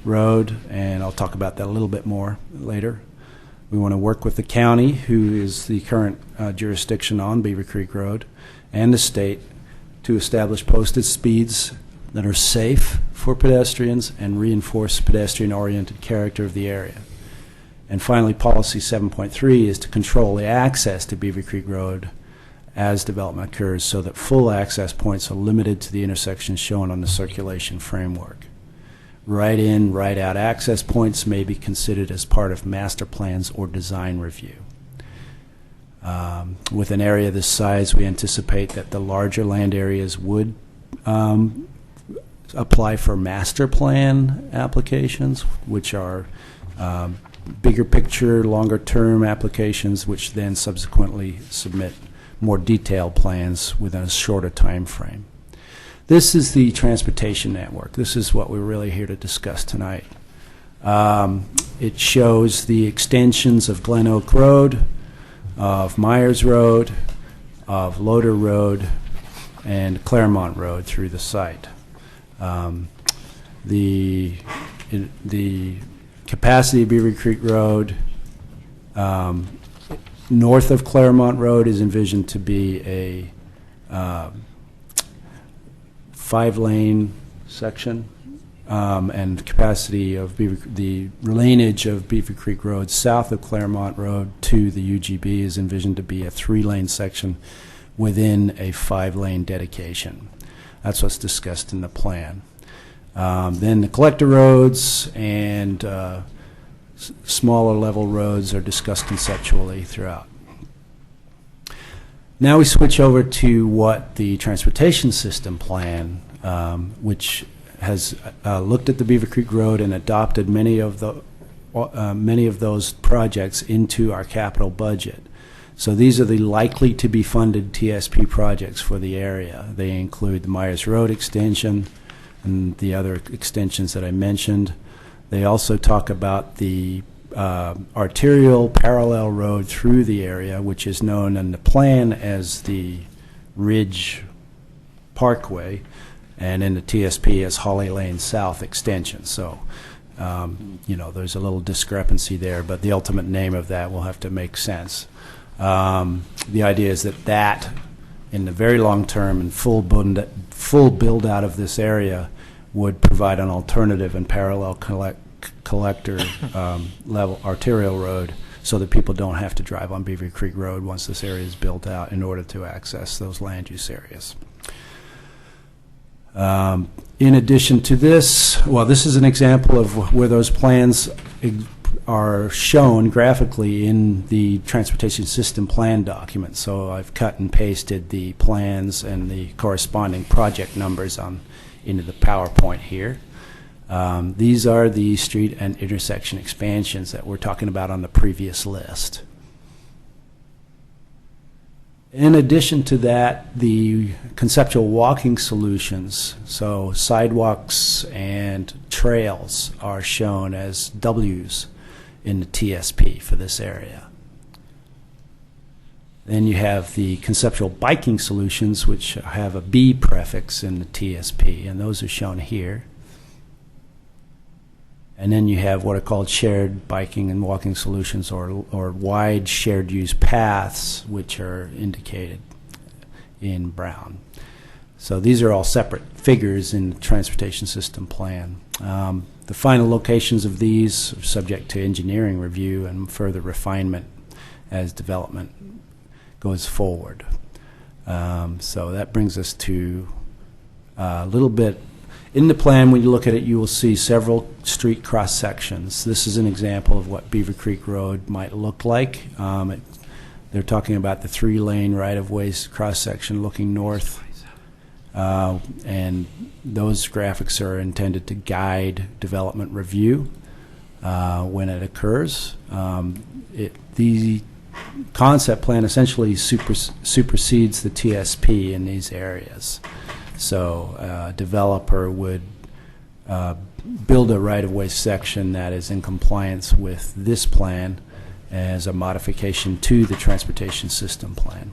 Road, and I'll talk about that a little bit more later. We want to work with the county, who is the current jurisdiction on Beaver Creek Road, and the state to establish posted speeds that are safe for pedestrians and reinforce pedestrian-oriented character of the area. And finally, Policy 7.3 is to control the access to Beaver Creek Road as development occurs so that full access points are limited to the intersections shown on the circulation framework. Right-in, right-out access points may be considered as part of master plans or design review. With an area this size, we anticipate that the larger land areas would apply for master plan applications, which are bigger picture, longer term applications, which then subsequently submit more detailed plans within a shorter time frame. This is the transportation network. This is what we're really here to discuss tonight. It shows the extensions of Glen Oak Road, of Myers Road, of Loader Road, and Claremont Road through the site. The capacity of Beaver Creek Road north of Claremont Road is envisioned to be a 5-lane section, and capacity of the laneage of Beaver Creek Road south of Claremont Road to the UGB is envisioned to be a 3-lane section within a 5-lane dedication. That's what's discussed in the plan. Then the collector roads and smaller level roads are discussed conceptually throughout. Now we switch over to what the transportation system plan, which has looked at the Beaver Creek Road and adopted many of those projects into our capital budget. So these are the likely to be funded TSP projects for the area. They include the Myers Road extension and the other extensions that I mentioned. They also talk about the arterial parallel road through the area, which is known in the plan as the Ridge Parkway, and in the TSP as Holly Lane South Extension. So, there's a little discrepancy there, but the ultimate name of that will have to make sense. The idea is that in the very long term and full build out of this area would provide an alternative and parallel collector level arterial road so that people don't have to drive on Beaver Creek Road once this area is built out in order to access those land use areas. In addition to this, this is an example of where those plans are shown graphically in the transportation system plan document. So I've cut and pasted the plans and the corresponding project numbers into the PowerPoint here. These are the street and intersection expansions that we're talking about on the previous list. In addition to that, the conceptual walking solutions, so sidewalks and trails, are shown as W's in the TSP for this area. Then you have the conceptual biking solutions, which have a B prefix in the TSP, and those are shown here. And then you have what are called shared biking and walking solutions, or wide shared use paths, which are indicated in brown. So these are all separate figures in the transportation system plan. The final locations of these are subject to engineering review and further refinement as development goes forward. So that brings us to a little bit. In the plan, when you look at it, you will see several street cross sections. This is an example of what Beaver Creek Road might look like. They're talking about the 3-lane right-of-way cross section looking north. And those graphics are intended to guide development review when it occurs. The concept plan essentially supersedes the TSP in these areas. So a developer would build a right-of-way section that is in compliance with this plan as a modification to the transportation system plan.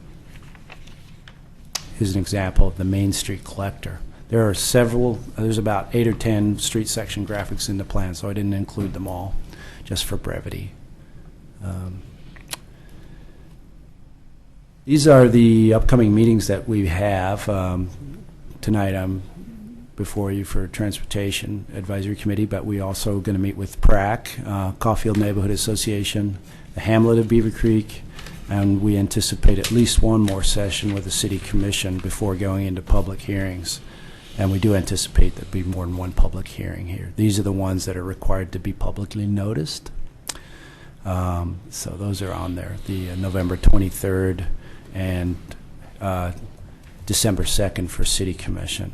Here's an example of the Main Street collector. There are there's about 8 or 10 street section graphics in the plan, so I didn't include them all, just for brevity. These are the upcoming meetings that we have. Tonight I'm before you for Transportation Advisory Committee, but we also going to meet with PRAC, Caulfield Neighborhood Association, the Hamlet of Beaver Creek, and we anticipate at least one more session with the City Commission before going into public hearings. And we do anticipate there'll be more than one public hearing here. These are the ones that are required to be publicly noticed. So those are on there, the November 23rd and December 2nd for City Commission.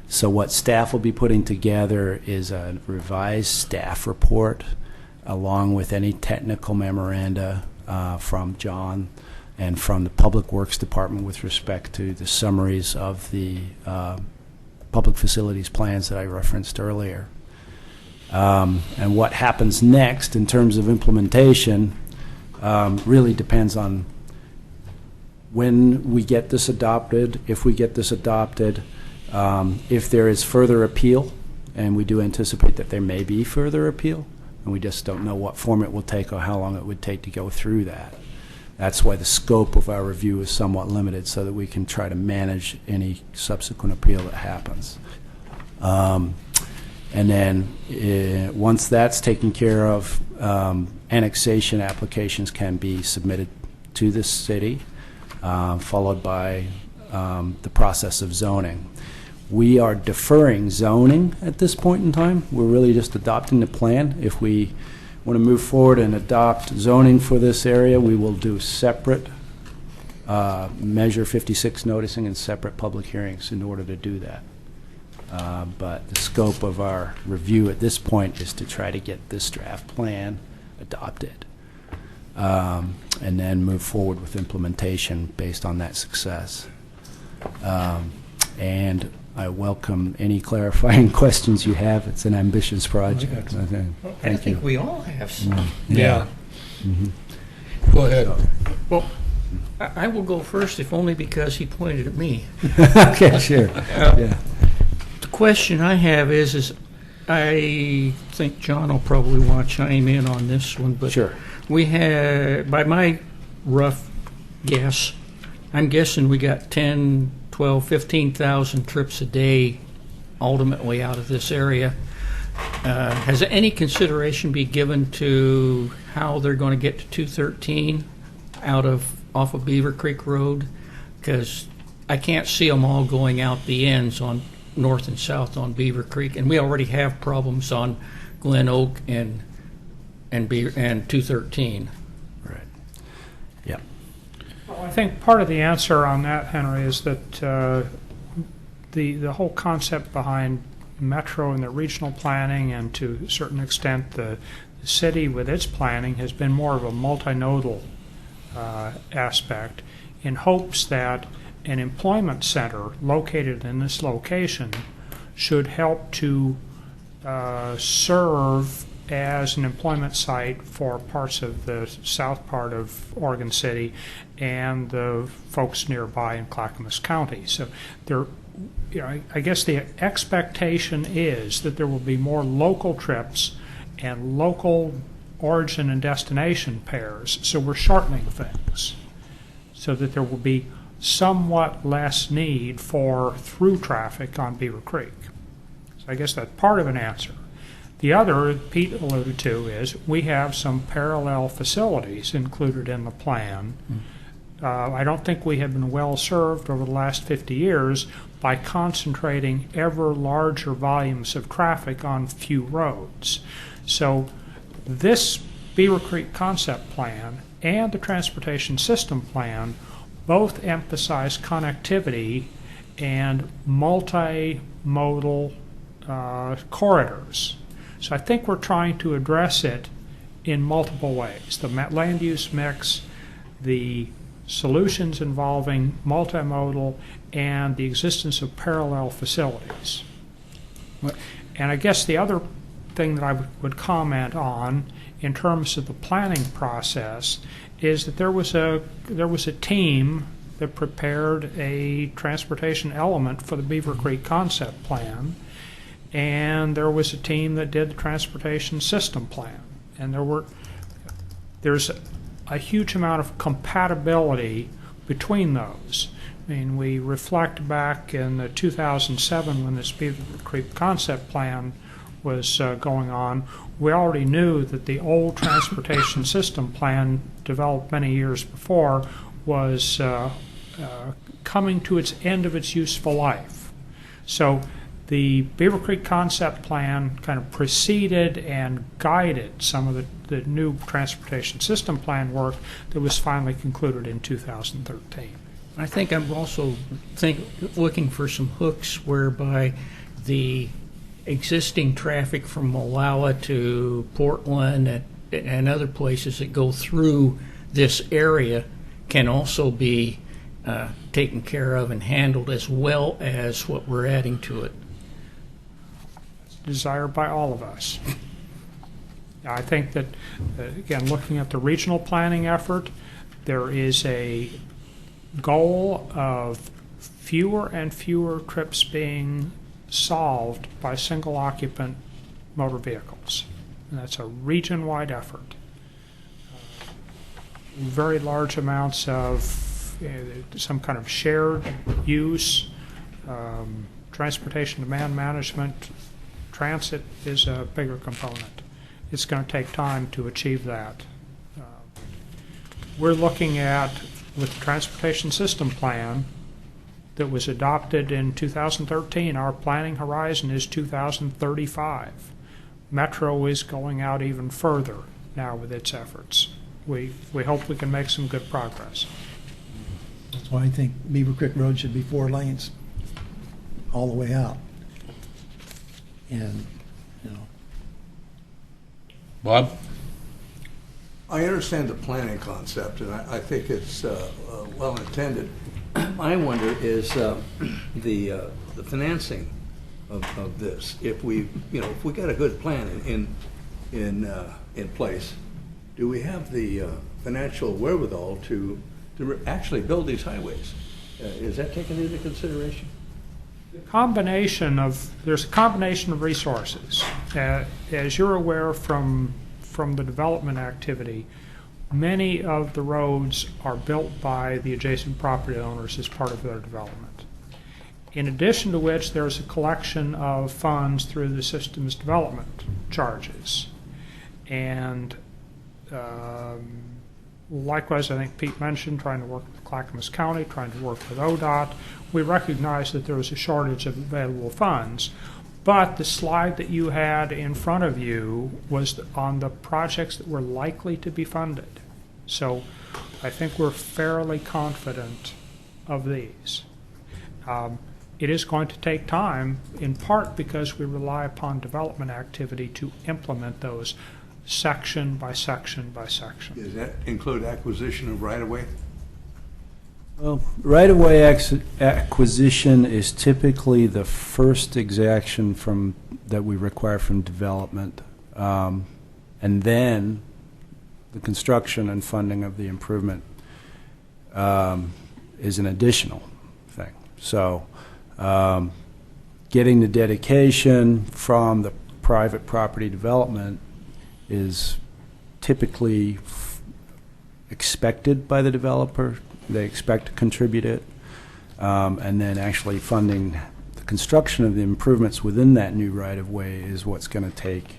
So what staff will be putting together is a revised staff report along with any technical memoranda from John and from the Public Works Department with respect to the summaries of the public facilities plans that I referenced earlier. And what happens next in terms of implementation really depends on when we get this adopted, if we get this adopted, if there is further appeal, and we do anticipate that there may be further appeal, and we just don't know what form it will take or how long it would take to go through that. That's why the scope of our review is somewhat limited, so that we can try to manage any subsequent appeal that happens. And then once that's taken care of, annexation applications can be submitted to the city, followed by the process of zoning. We are deferring zoning at this point in time. We're really just adopting the plan. If we want to move forward and adopt zoning for this area, we will do separate Measure 56 noticing and separate public hearings in order to do that. But the scope of our review at this point is to try to get this draft plan adopted and then move forward with implementation based on that success. And I welcome any clarifying questions you have. It's an ambitious project. I think we all have some. Yeah. Go ahead. Well, I will go first, if only because he pointed at me. Okay, sure. Yeah. The question I have is I think John will probably want to chime in on this one, but Sure. We had, by my rough guess, I'm guessing we got 10, 12, 15,000 trips a day ultimately out of this area. Has any consideration be given to how they're going to get to 213 off of Beaver Creek Road? Because I can't see them all going out the ends on north and south on Beaver Creek, and we already have problems on Glen Oak and 213. Right. Yeah. Well, I think part of the answer on that, Henry, is that the whole concept behind Metro and the regional planning, and to a certain extent the city with its planning, has been more of a multinodal aspect, in hopes that an employment center located in this location should help to serve as an employment site for parts of the south part of Oregon City and the folks nearby in Clackamas County. So there, I guess the expectation is that there will be more local trips and local origin and destination pairs. So we're shortening things so that there will be somewhat less need for through traffic on Beaver Creek. So I guess that's part of an answer. The other, Pete alluded to, is we have some parallel facilities included in the plan. I don't think we have been well served over the last 50 years by concentrating ever larger volumes of traffic on few roads. So this Beaver Creek concept plan and the transportation system plan both emphasize connectivity and multimodal corridors. So I think we're trying to address it in multiple ways. The land use mix, the solutions involving multimodal, and the existence of parallel facilities. And I guess the other thing that I would comment on in terms of the planning process is that there was a team that prepared a transportation element for the Beaver Creek concept plan, and there was a team that did the transportation system plan. And there were there's a huge amount of compatibility between those. I mean, we reflect back in 2007 when this Beaver Creek concept plan was going on. We already knew that the old transportation system plan, developed many years before, was coming to its end of its useful life. So the Beaver Creek concept plan kind of preceded and guided some of the new transportation system plan work that was finally concluded in 2013. I think I'm also looking for some hooks whereby the existing traffic from Molalla to Portland and other places that go through this area can also be taken care of and handled, as well as what we're adding to it. Desired by all of us. I think that, again, looking at the regional planning effort, there is a goal of fewer and fewer trips being solved by single occupant motor vehicles. And that's a region-wide effort. Very large amounts of some kind of shared use, transportation demand management. Transit is a bigger component. It's going to take time to achieve that. We're looking at, with the transportation system plan that was adopted in 2013, our planning horizon is 2035. Metro is going out even further now with its efforts. We hope we can make some good progress. That's why I think Beaver Creek Road should be 4 lanes all the way out. And, you know. Bob? I understand the planning concept, and I think it's well intended. I wonder is the financing of this. If we got a good plan in place, do we have the financial wherewithal to actually build these highways? Is that taken into consideration? There's a combination of resources. As you're aware from the development activity, many of the roads are built by the adjacent property owners as part of their development. In addition to which, there's a collection of funds through the system's development charges. And likewise, I think Pete mentioned trying to work with Clackamas County, trying to work with ODOT. We recognize that there is a shortage of available funds. But the slide that you had in front of you was on the projects that were likely to be funded. So I think we're fairly confident of these. It is going to take time, in part because we rely upon development activity to implement those section by section by section. Does that include acquisition of right-of-way? Well, right-of-way acquisition is typically the first exaction that we require from development, and then the construction and funding of the improvement is an additional thing. So getting the dedication from the private property development is typically expected by the developer. They expect to contribute it, and then actually funding the construction of the improvements within that new right-of-way is what's going to take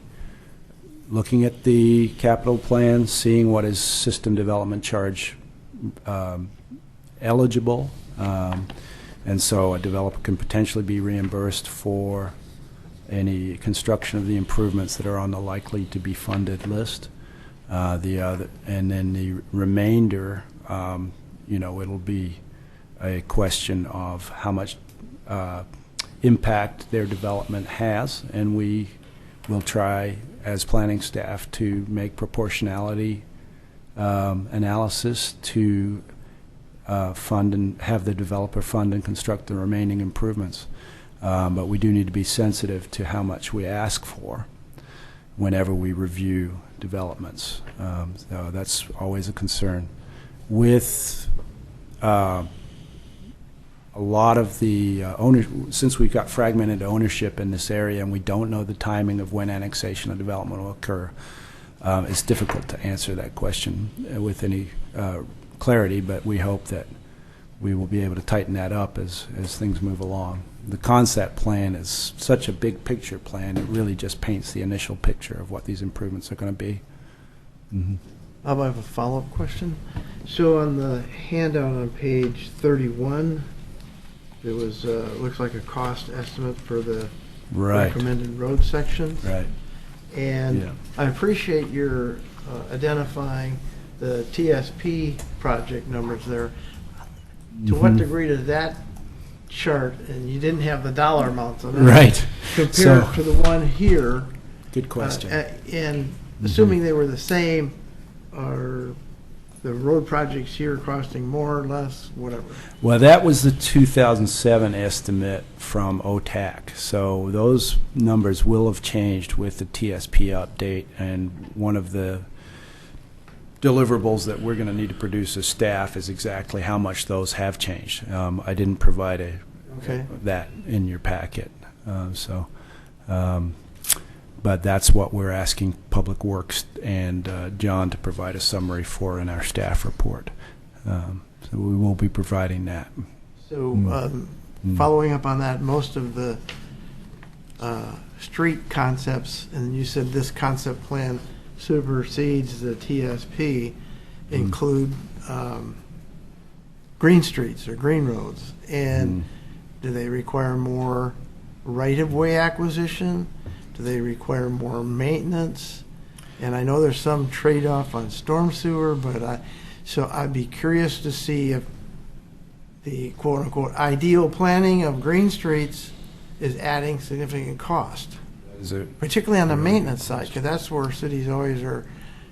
looking at the capital plan, seeing what is system development charge eligible, and so a developer can potentially be reimbursed for any construction of the improvements that are on the likely to be funded list. And then the remainder, it'll be a question of how much impact their development has, and we will try as planning staff to make proportionality analysis to fund and have the developer fund and construct the remaining improvements. But we do need to be sensitive to how much we ask for whenever we review developments. So that's always a concern. With a lot of the since we've got fragmented ownership in this area and we don't know the timing of when annexation of development will occur, It's difficult to answer that question with any clarity, but we hope that we will be able to tighten that up as things move along. The concept plan is such a big picture plan. It really just paints the initial picture of what these improvements are going to be. Mm-hmm. I have a follow-up question. So on the handout on page 31, there was, looks like a cost estimate for the Right. recommended road sections. Right. And Yeah. I appreciate your identifying the TSP project numbers there. To what Mhm. degree does that chart, and you didn't have the dollar amounts on it, Right. compared So- to the one here? Good question. And assuming they were the same, are the road projects here costing more or less, whatever? Well, that was the 2007 estimate from OTAC. So those numbers will have changed with the TSP update, and one of the deliverables that we're going to need to produce as staff is exactly how much those have changed. I didn't provide that in your packet. But that's what we're asking Public Works and John to provide a summary for in our staff report. So we will be providing that. So, following up on that, most of the street concepts, and you said this concept plan supersedes the TSP, include green streets or green roads. And do they require more right-of-way acquisition? Do they require more maintenance? And I know there's some trade-off on storm sewer, but so I'd be curious to see if the quote-unquote ideal planning of green streets is adding significant cost, particularly on the maintenance side, because that's where cities always are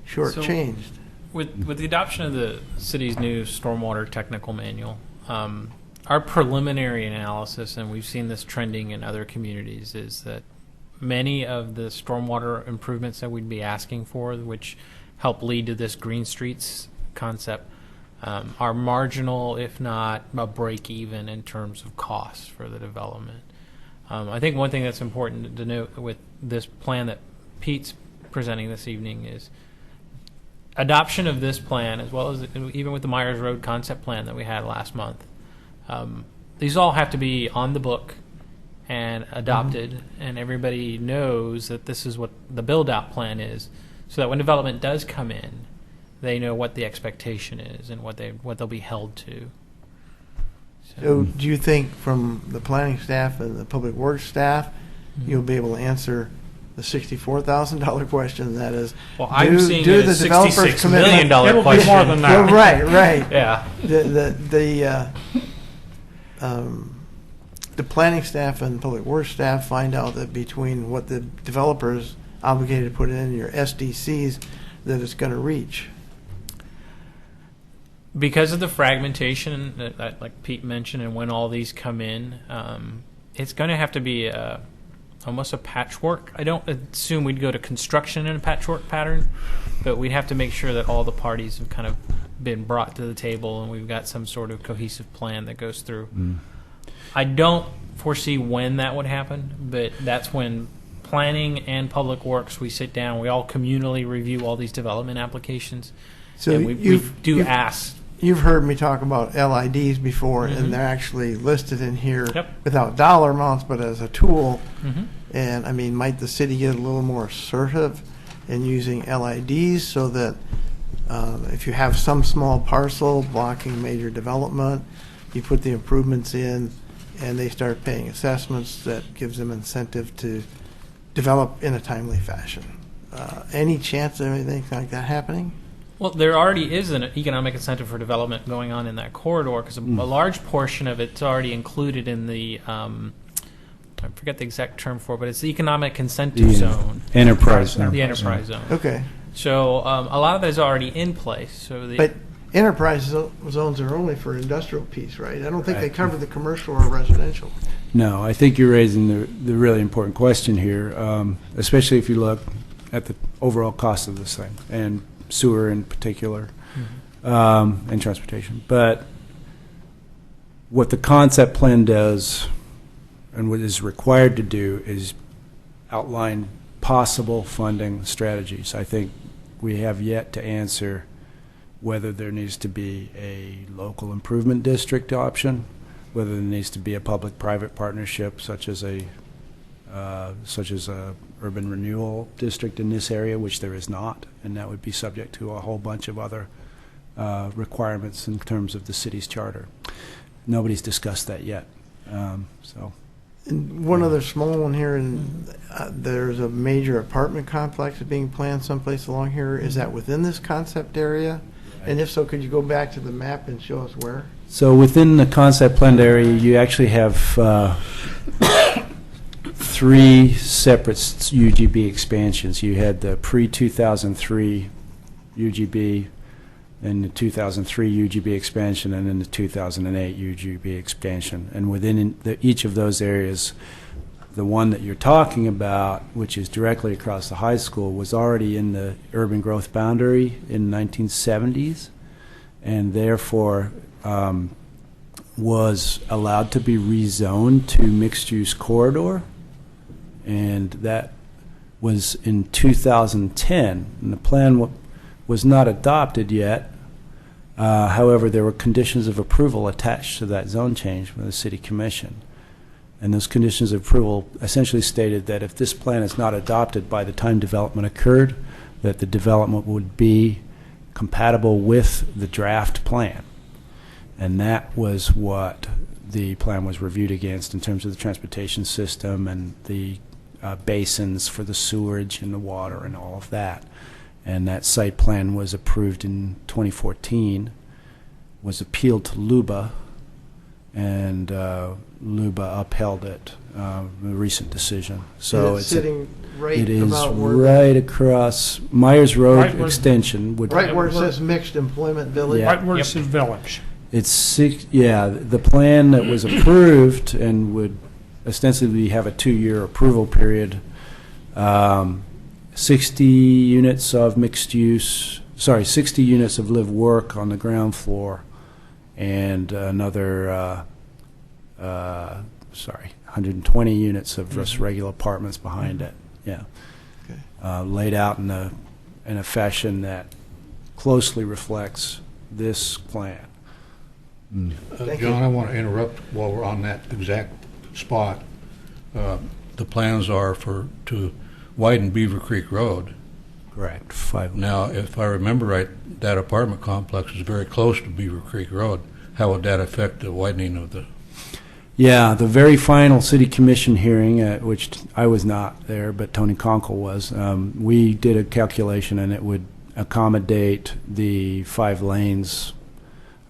shortchanged. With the adoption of the city's new stormwater technical manual, our preliminary analysis, and we've seen this trending in other communities, is that many of the stormwater improvements that we'd be asking for, which help lead to this green streets concept, are marginal, if not a break even in terms of cost for the development. I think one thing that's important to note with this plan that Pete's presenting this evening is adoption of this plan, as well as even with the Myers Road concept plan that we had last month. These all have to be on the book and adopted, and everybody knows that this is what the build-out plan is, so that when development does come in, they know what the expectation is and what they'll be held to. So do you think from the planning staff and the public works staff, you'll be able to answer the $64,000 question? That is, well, I'm seeing it as $66 million question. It'll be more than that. Well, right. Yeah. The planning staff and public works staff find out that between what the developer is obligated to put in your SDCs, that it's going to reach. Because of the fragmentation that like Pete mentioned, and when all these come in, it's going to have to be almost a patchwork. I don't assume we'd go to construction in a patchwork pattern, but we'd have to make sure that all the parties have kind of been brought to the table and we've got some sort of cohesive plan that goes through. I don't foresee when that would happen, but that's when planning and public works, we sit down, we all communally review all these development applications. So and we do ask. You've heard me talk about LIDs before, and they're actually listed in here without dollar amounts, but as a tool. And I mean, might the city get a little more assertive in using LIDs so that if you have some small parcel blocking major development, you put the improvements in, and they start paying assessments that gives them incentive to develop in a timely fashion. Any chance of anything like that happening? Well, there already is an economic incentive for development going on in that corridor, because a large portion of it's already included in the, I forget the exact term for it, but it's the economic incentive zone. Enterprise zone. The enterprise zone. Okay. So a lot of that is already in place. So But enterprise zones are only for industrial piece, right? I don't think they cover the commercial or residential. No, I think you're raising the really important question here, especially if you look at the overall cost of this thing, and sewer in particular, and transportation. But what the concept plan does and what is required to do is outline possible funding strategies. I think we have yet to answer whether there needs to be a local improvement district option, whether there needs to be a public-private partnership such as a urban renewal district in this area, which there is not, and that would be subject to a whole bunch of other requirements in terms of the city's charter. Nobody's discussed that yet. So. And one other small one here, and there's a major apartment complex being planned someplace along here. Is that within this concept area? And if so, could you go back to the map and show us where? So within the concept planned area, you actually have 3 separate UGB expansions. You had the pre-2003 UGB, and the 2003 UGB expansion, and then the 2008 UGB expansion. And within each of those areas, the one that you're talking about, which is directly across the high school, was already in the urban growth boundary in the 1970s, and therefore was allowed to be rezoned to mixed-use corridor. And that was in 2010, and the plan was not adopted yet. However, there were conditions of approval attached to that zone change from the City Commission. And those conditions of approval essentially stated that if this plan is not adopted by the time development occurred, that the development would be compatible with the draft plan. And that was what the plan was reviewed against in terms of the transportation system and the basins for the sewerage and the water and all of that. And that site plan was approved in 2014, was appealed to LUBA, and LUBA upheld it, the recent decision. So it's sitting right it is about where right across Myers Road Right where- extension. right where it says mixed employment village. Yeah. Right where it says village. It's the plan that was approved and would ostensibly have a 2-year approval period. 60 units of mixed use, 60 units of live work on the ground floor, and another 120 units of just regular apartments behind it. Yeah. Okay. Laid out in a fashion that closely reflects this plan. Thank John, you. I want to interrupt while we're on that exact spot. The plans are to widen Beaver Creek Road. Correct. 5. Now, if I remember right, that apartment complex is very close to Beaver Creek Road. How would that affect the widening of the? Yeah, the very final City Commission hearing, at which I was not there, but Tony Conkle was, we did a calculation, and it would accommodate the 5 lanes,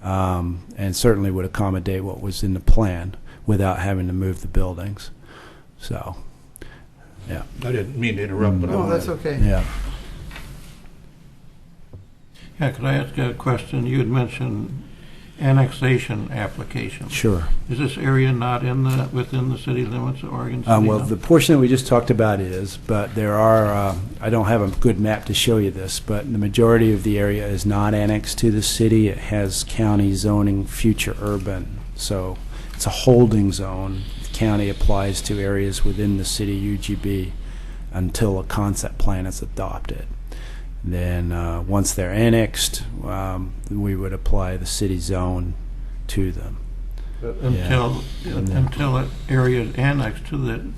and certainly would accommodate what was in the plan without having to move the buildings. So, yeah. I didn't mean to interrupt, but I No, wanted that's to- okay. Yeah. Yeah, could I ask a question? You had mentioned annexation application. Sure. Is this area not within the city limits of Oregon City? Well, now? the portion that we just talked about is, but there are, I don't have a good map to show you this, but the majority of the area is not annexed to the city. It has county zoning, future urban. So it's a holding zone. The county applies to areas within the city UGB until a concept plan is adopted. Then once they're annexed, we would apply the city zone to them. But until that area is annexed to the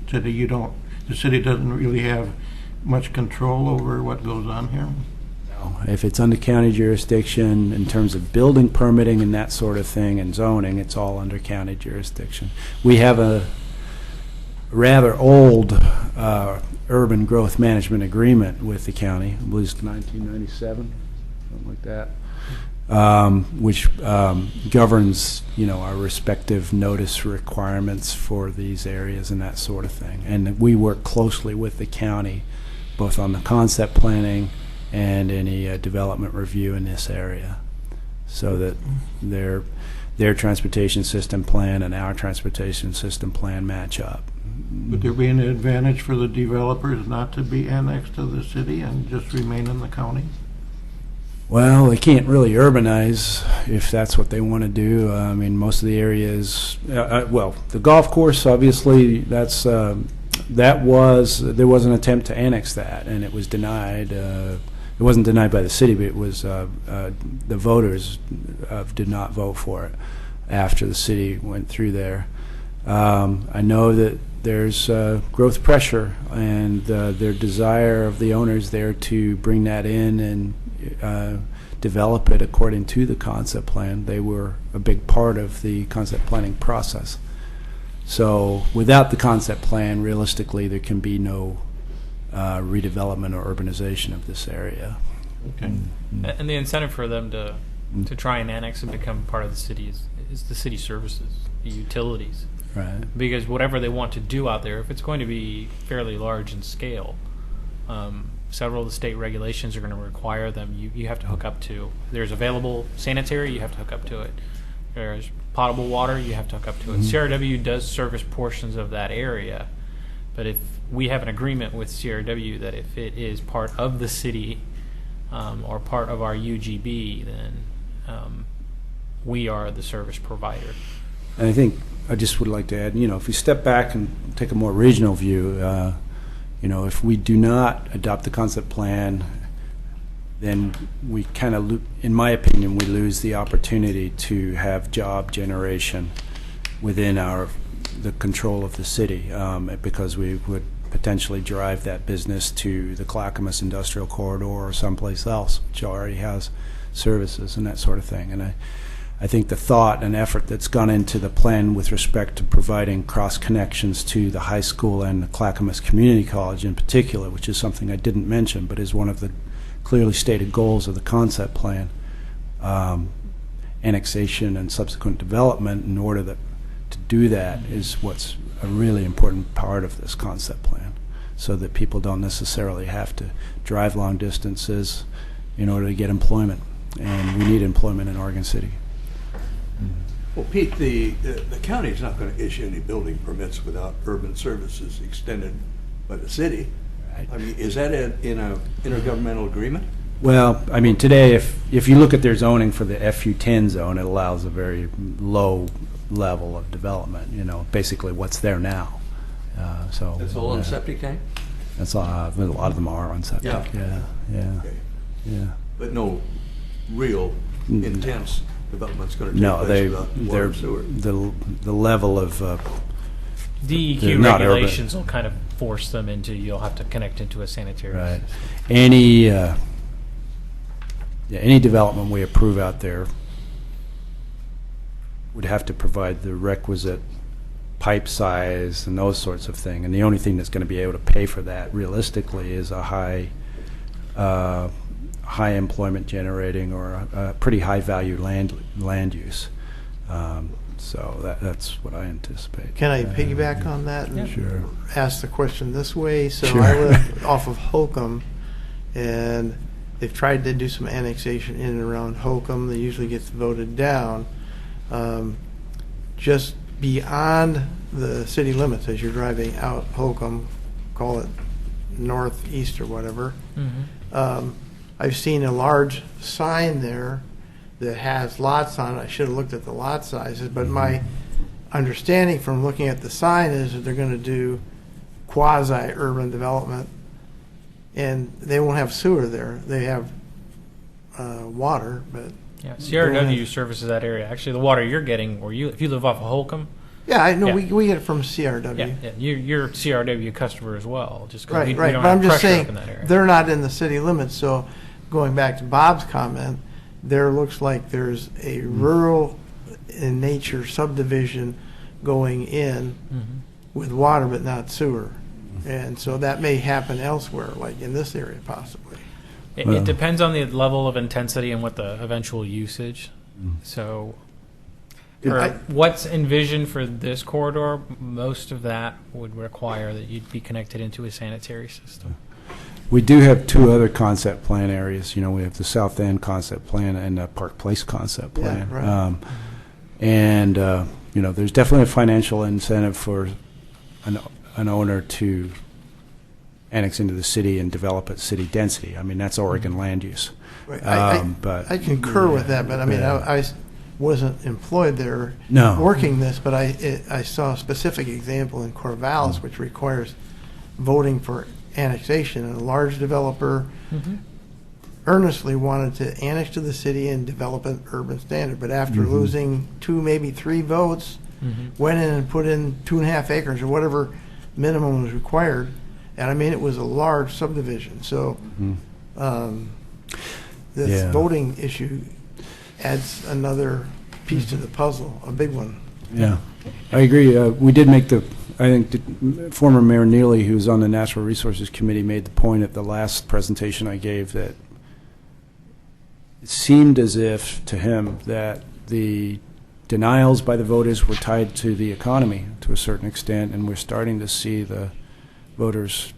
city, the city doesn't really have much control over what goes on here? If it's under county jurisdiction in terms of building permitting and that sort of thing and zoning, it's all under county jurisdiction. We have a rather old urban growth management agreement with the county, I believe it's 1997, something like that, which governs, our respective notice requirements for these areas and that sort of thing. And we work closely with the county, both on the concept planning and any development review in this area, so that their transportation system plan and our transportation system plan match up. Would there be an advantage for the developers not to be annexed to the city and just remain in the county? Well, they can't really urbanize if that's what they want to do. I mean, most of the areas, the golf course, obviously, that's There was an attempt to annex that, and it was denied. It wasn't denied by the city, but it was the voters did not vote for it after the city went through there. I know that there's growth pressure and their desire of the owners there to bring that in and develop it according to the concept plan. They were a big part of the concept planning process. So without the concept plan, realistically, there can be no redevelopment or urbanization of this area. Okay. And the incentive for them to try and annex and become part of the city is the city services, the utilities. Right. Because whatever they want to do out there, if it's going to be fairly large in scale, several of the state regulations are going to require them. You have to hook up to. There's available sanitary, you have to hook up to it. There's potable water, you have to hook up to it. CRW does service portions of that area, but if we have an agreement with CRW that if it is part of the city or part of our UGB, then we are the service provider. And I think I just would like to add, if we step back and take a more regional view, if we do not adopt the concept plan, then we kind of, in my opinion, we lose the opportunity to have job generation within the control of the city, because we would potentially drive that business to the Clackamas Industrial Corridor or someplace else, which already has services and that sort of thing. And I think the thought and effort that's gone into the plan with respect to providing cross connections to the high school and the Clackamas Community College in particular, which is something I didn't mention, but is one of the clearly stated goals of the concept plan, annexation and subsequent development in order to do that is what's a really important part of this concept plan, so that people don't necessarily have to drive long distances in order to get employment. And we need employment in Oregon City. Well, Pete, the county's not going to issue any building permits without urban services extended by the city. Right. I mean, is that in a intergovernmental agreement? Well, I mean, today, if you look at their zoning for the FU10 zone, it allows a very low level of development, basically what's there now. So That's all on septic tank? That's a lot of them are on septic. Yeah. Yeah. Okay. But no real intense development's going to take No, place without water and sewer? the level of DEQ regulations will kind of force them into, you'll have to connect into a sanitary right. system. Any development we approve out there would have to provide the requisite pipe size and those sorts of things. And the only thing that's going to be able to pay for that realistically is a high employment generating or a pretty high value land use. So that's what I anticipate. Can I piggyback on that and Sure. ask the question this way? So Sure. I live off of Holcomb, and they've tried to do some annexation in and around Holcomb. They usually gets voted down. Just beyond the city limits, as you're driving out Holcomb, call it northeast or whatever, I've seen a large sign there that has lots on it. I should have looked at the lot sizes, but my understanding from looking at the sign is that they're going to do quasi-urban development, and they won't have sewer there. They have water, but Yeah, CRW services that area. Actually, the water you're getting, if you live off of Holcomb. yeah, I know Yeah. we get it from CRW. Yeah, you're a CRW customer as well. Just 'cause Right, we right. don't But have I'm just pressure saying up in that area. they're not in the city limits. So going back to Bob's comment, there looks like there's a rural in nature subdivision going in with water but not sewer. And so that may happen elsewhere, like in this area possibly. It depends on the level of intensity and what the eventual usage. So, what's envisioned for this corridor, most of that would require that you'd be connected into a sanitary system. We do have two other concept plan areas. We have the South End concept plan and the Park Place concept plan. Yeah, right. There's definitely a financial incentive for an owner to annex into the city and develop at city density. I mean, that's Oregon land use. Right. But I concur with that, but I mean, wasn't employed there No. working this, but I saw a specific example in Corvallis, which requires voting for annexation, and a large developer earnestly wanted to annex to the city and develop an urban standard, but after losing 2, maybe 3 votes, went in and put in 2.5 acres or whatever minimum was required, and I mean, it was a large subdivision, so this voting issue adds another piece to the puzzle, a big one. Yeah, I agree. We did make I think the former Mayor Neely, who was on the Natural Resources Committee, made the point at the last presentation I gave that it seemed as if, to him, that the denials by the voters were tied to the economy to a certain extent, and we're starting to see the voters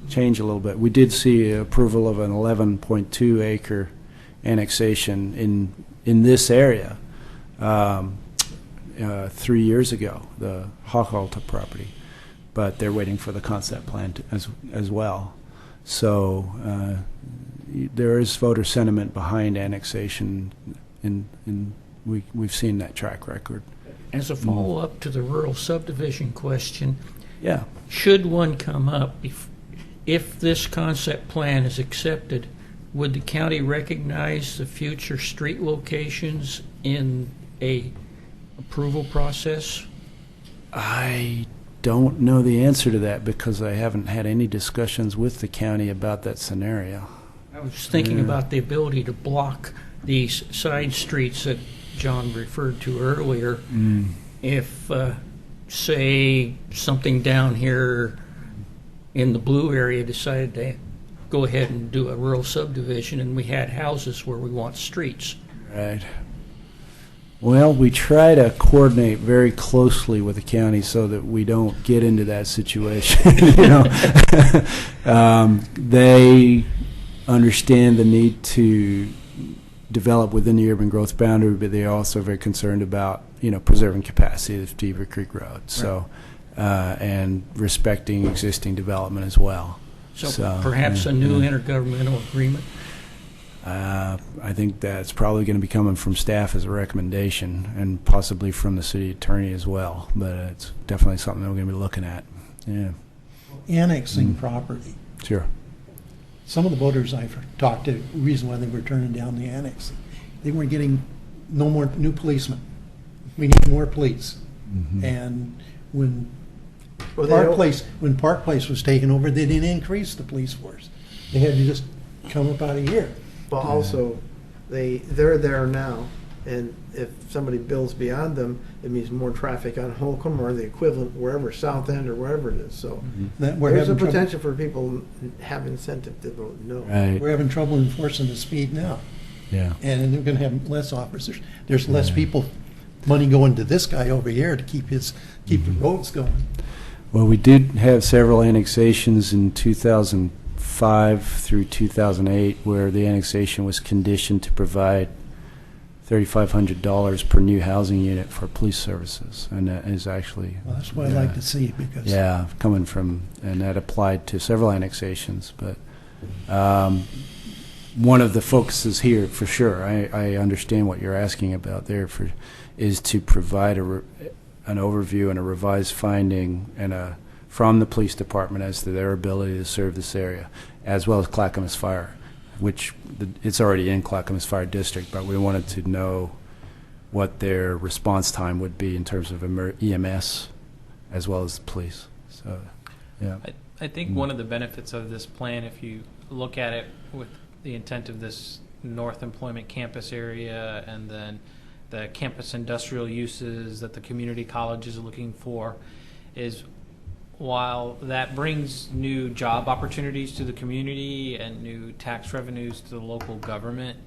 change a little bit. We did see approval of an 11.2 acre annexation in this area 3 years ago, the Hochhalter property, but they're waiting for the concept plan as well. So there is voter sentiment behind annexation, we've seen that track record. As a follow-up to the rural subdivision question, Yeah. should one come up, if this concept plan is accepted, would the county recognize the future street locations in a approval process? I don't know the answer to that because I haven't had any discussions with the county about that scenario. I was thinking about the ability to block these side streets that John referred to earlier. If, say, something down here in the blue area decided to go ahead and do a rural subdivision and we had houses where we want streets. Right. Well, we try to coordinate very closely with the county so that we don't get into that situation. They understand the need to develop within the urban growth boundary, but they're also very concerned about preserving capacity of Beaver Creek Road. So, and respecting existing development as well. So perhaps a new intergovernmental agreement. I think that's probably going to be coming from staff as a recommendation, and possibly from the city attorney as well. But it's definitely something that we're going to be looking at. Yeah. Annexing property. Sure. Some of the voters I've talked to, the reason why they were turning down the annexing, they weren't getting no more new policemen. We need more police. And when Park Place was taken over, they didn't increase the police force. They had to just come up out of here. But also, they're there now, and if somebody builds beyond them, it means more traffic on Holcomb or the equivalent wherever, South End or wherever it is. So there's a potential for people have incentive to vote no. Right. We're having trouble enforcing the speed now. Yeah. And they're going to have less officers. There's less people, money going to this guy over here to keep the roads going. Well, we did have several annexations in 2005 through 2008 where the annexation was conditioned to provide $3,500 per new housing unit for police services, and that is actually Well, that's what I'd like to see because coming from, and that applied to several annexations. But one of the focuses here, for sure, I understand what you're asking about there, is to provide an overview and a revised finding and from the police department as to their ability to serve this area, as well as Clackamas Fire, which it's already in Clackamas Fire District, but we wanted to know what their response time would be in terms of EMS as well as the police. So, yeah. I think one of the benefits of this plan, if you look at it with the intent of this North Employment Campus area and then the campus industrial uses that the community college is looking for, is while that brings new job opportunities to the community and new tax revenues to the local government,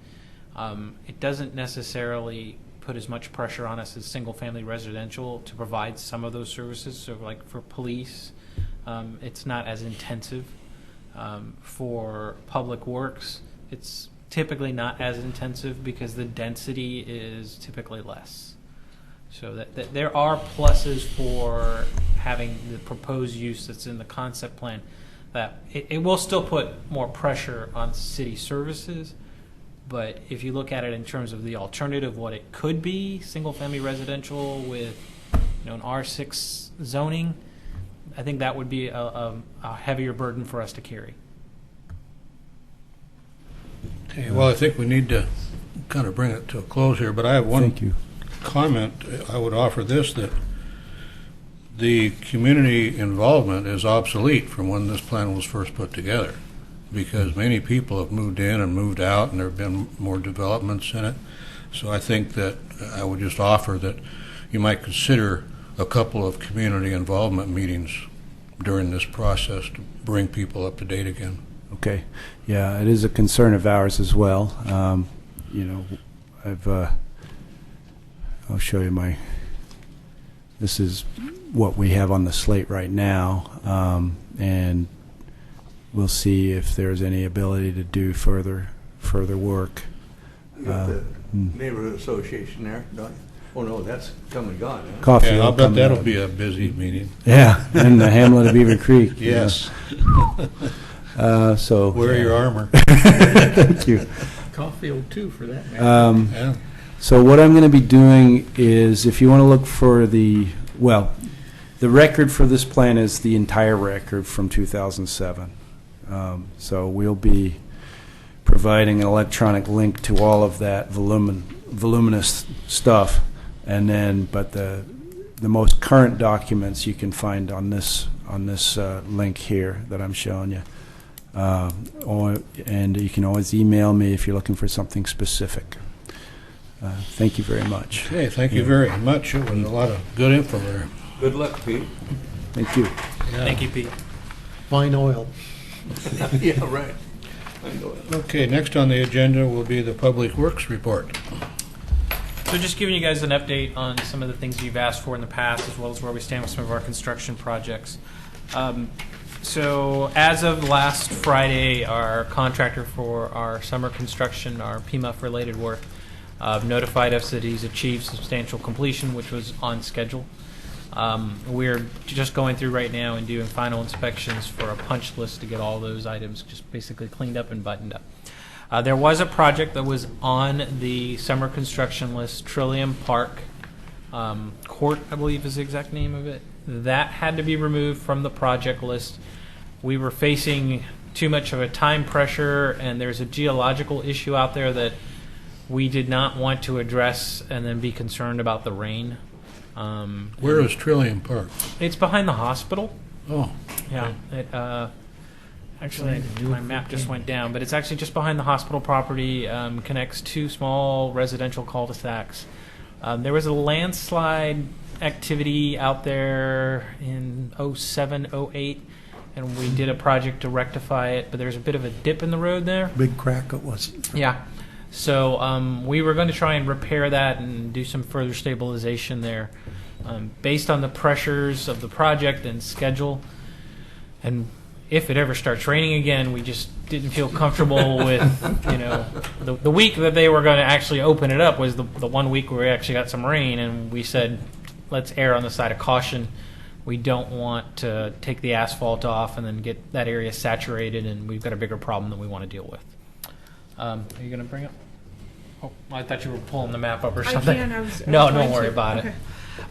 it doesn't necessarily put as much pressure on us as single-family residential to provide some of those services. So like for police, it's not as intensive. For public works, it's typically not as intensive because the density is typically less. So that there are pluses for having the proposed use that's in the concept plan, that it will still put more pressure on city services, But if you look at it in terms of the alternative, what it could be, single-family residential with an R6 zoning, I think that would be a heavier burden for us to carry. Okay, well, I think we need to kind of bring it to a close here, but I have one Thank you. comment. I would offer this, that the community involvement is obsolete from when this plan was first put together, because many people have moved in and moved out, and there have been more developments in it. So I think that I would just offer that you might consider a couple of community involvement meetings during this process to bring people up to date again. Okay. Yeah, it is a concern of ours as well. I'll show you this is what we have on the slate right now, and we'll see if there's any ability to do further work. You got the neighborhood association there, don't you? Oh, no, that's come and gone, huh? Coffee. Yeah, I'll bet coming that'll up. be a busy meeting. Yeah, and the Hamlet of Beaver Creek. Yes. So Wear your armor. Thank you. Caulfield too, for that matter. Yeah. So what I'm going to be doing is, if you want to look for the record for this plan is the entire record from 2007. So we'll be providing an electronic link to all of that voluminous stuff, and then, but the most current documents you can find on this link here that I'm showing you. And you can always email me if you're looking for something specific. Thank you very much. Okay, thank you very much. It was a lot of good info there. Good luck, Pete. Thank you. Thank you, Pete. Fine oil. Yeah, right. Okay, next on the agenda will be the Public Works report. So just giving you guys an update on some of the things you've asked for in the past, as well as where we stand with some of our construction projects. So as of last Friday, our contractor for our summer construction, our PMUF-related work, notified us that he's achieved substantial completion, which was on schedule. We're just going through right now and doing final inspections for a punch list to get all those items just basically cleaned up and buttoned up. There was a project that was on the summer construction list, Trillium Park Court, I believe is the exact name of it. That had to be removed from the project list. We were facing too much of a time pressure, and there's a geological issue out there that we did not want to address and then be concerned about the rain. Where is Trillium Park? It's behind the hospital. Oh. Yeah. It, actually, my map just went down, but it's actually just behind the hospital property, connects two small residential cul-de-sacs. There was a landslide activity out there in 07, 08, and we did a project to rectify it, but there's a bit of a dip in the road there. Big crack it was. Yeah. So we were going to try and repair that and do some further stabilization there. Based on the pressures of the project and schedule, and if it ever starts raining again, we just didn't feel comfortable with, the week that they were going to actually open it up was the 1 week where we actually got some rain, and we said, let's err on the side of caution. We don't want to take the asphalt off and then get that area saturated, and we've got a bigger problem that we want to deal with. Are you going to bring up? Oh, I thought you were pulling the map up or something. I was No, trying don't worry to. about Okay.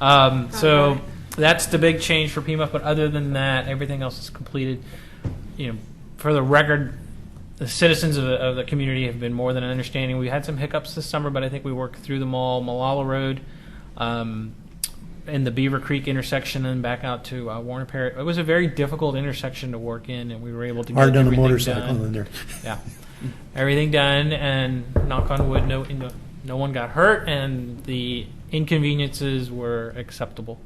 it. So that's the big change for PMUF, but other than that, everything else is completed. For the record, the citizens of the community have been more than understanding. We had some hiccups this summer, but I think we worked through them all. Malala Road, in the Beaver Creek intersection and back out to Warner Parrott. It was a very difficult intersection to work in, and we were able to get Hard on a everything motorcycle done. in there. Yeah, everything done, and knock on wood, no one got hurt, and the inconveniences were acceptable.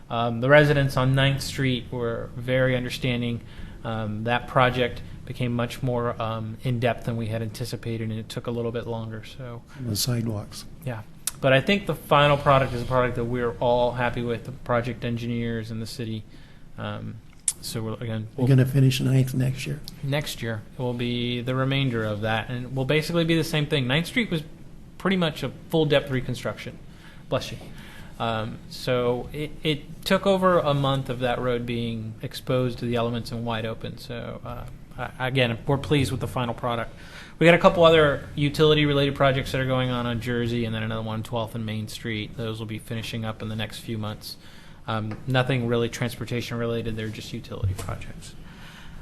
The residents on 9th Street were very understanding. That project became much more in-depth than we had anticipated, and it took a little bit longer. So The sidewalks. yeah. But I think the final product is a product that we're all happy with, the project engineers and the city. So we're We're going to finish 9th next year. next year will be the remainder of that, and it will basically be the same thing. 9th Street was pretty much a full depth reconstruction. Bless you. So it took over a month of that road being exposed to the elements and wide open. So again, we're pleased with the final product. We got a couple other utility-related projects that are going on Jersey, and then another one on 12th and Main Street. Those will be finishing up in the next few months. Nothing really transportation-related. They're just utility projects.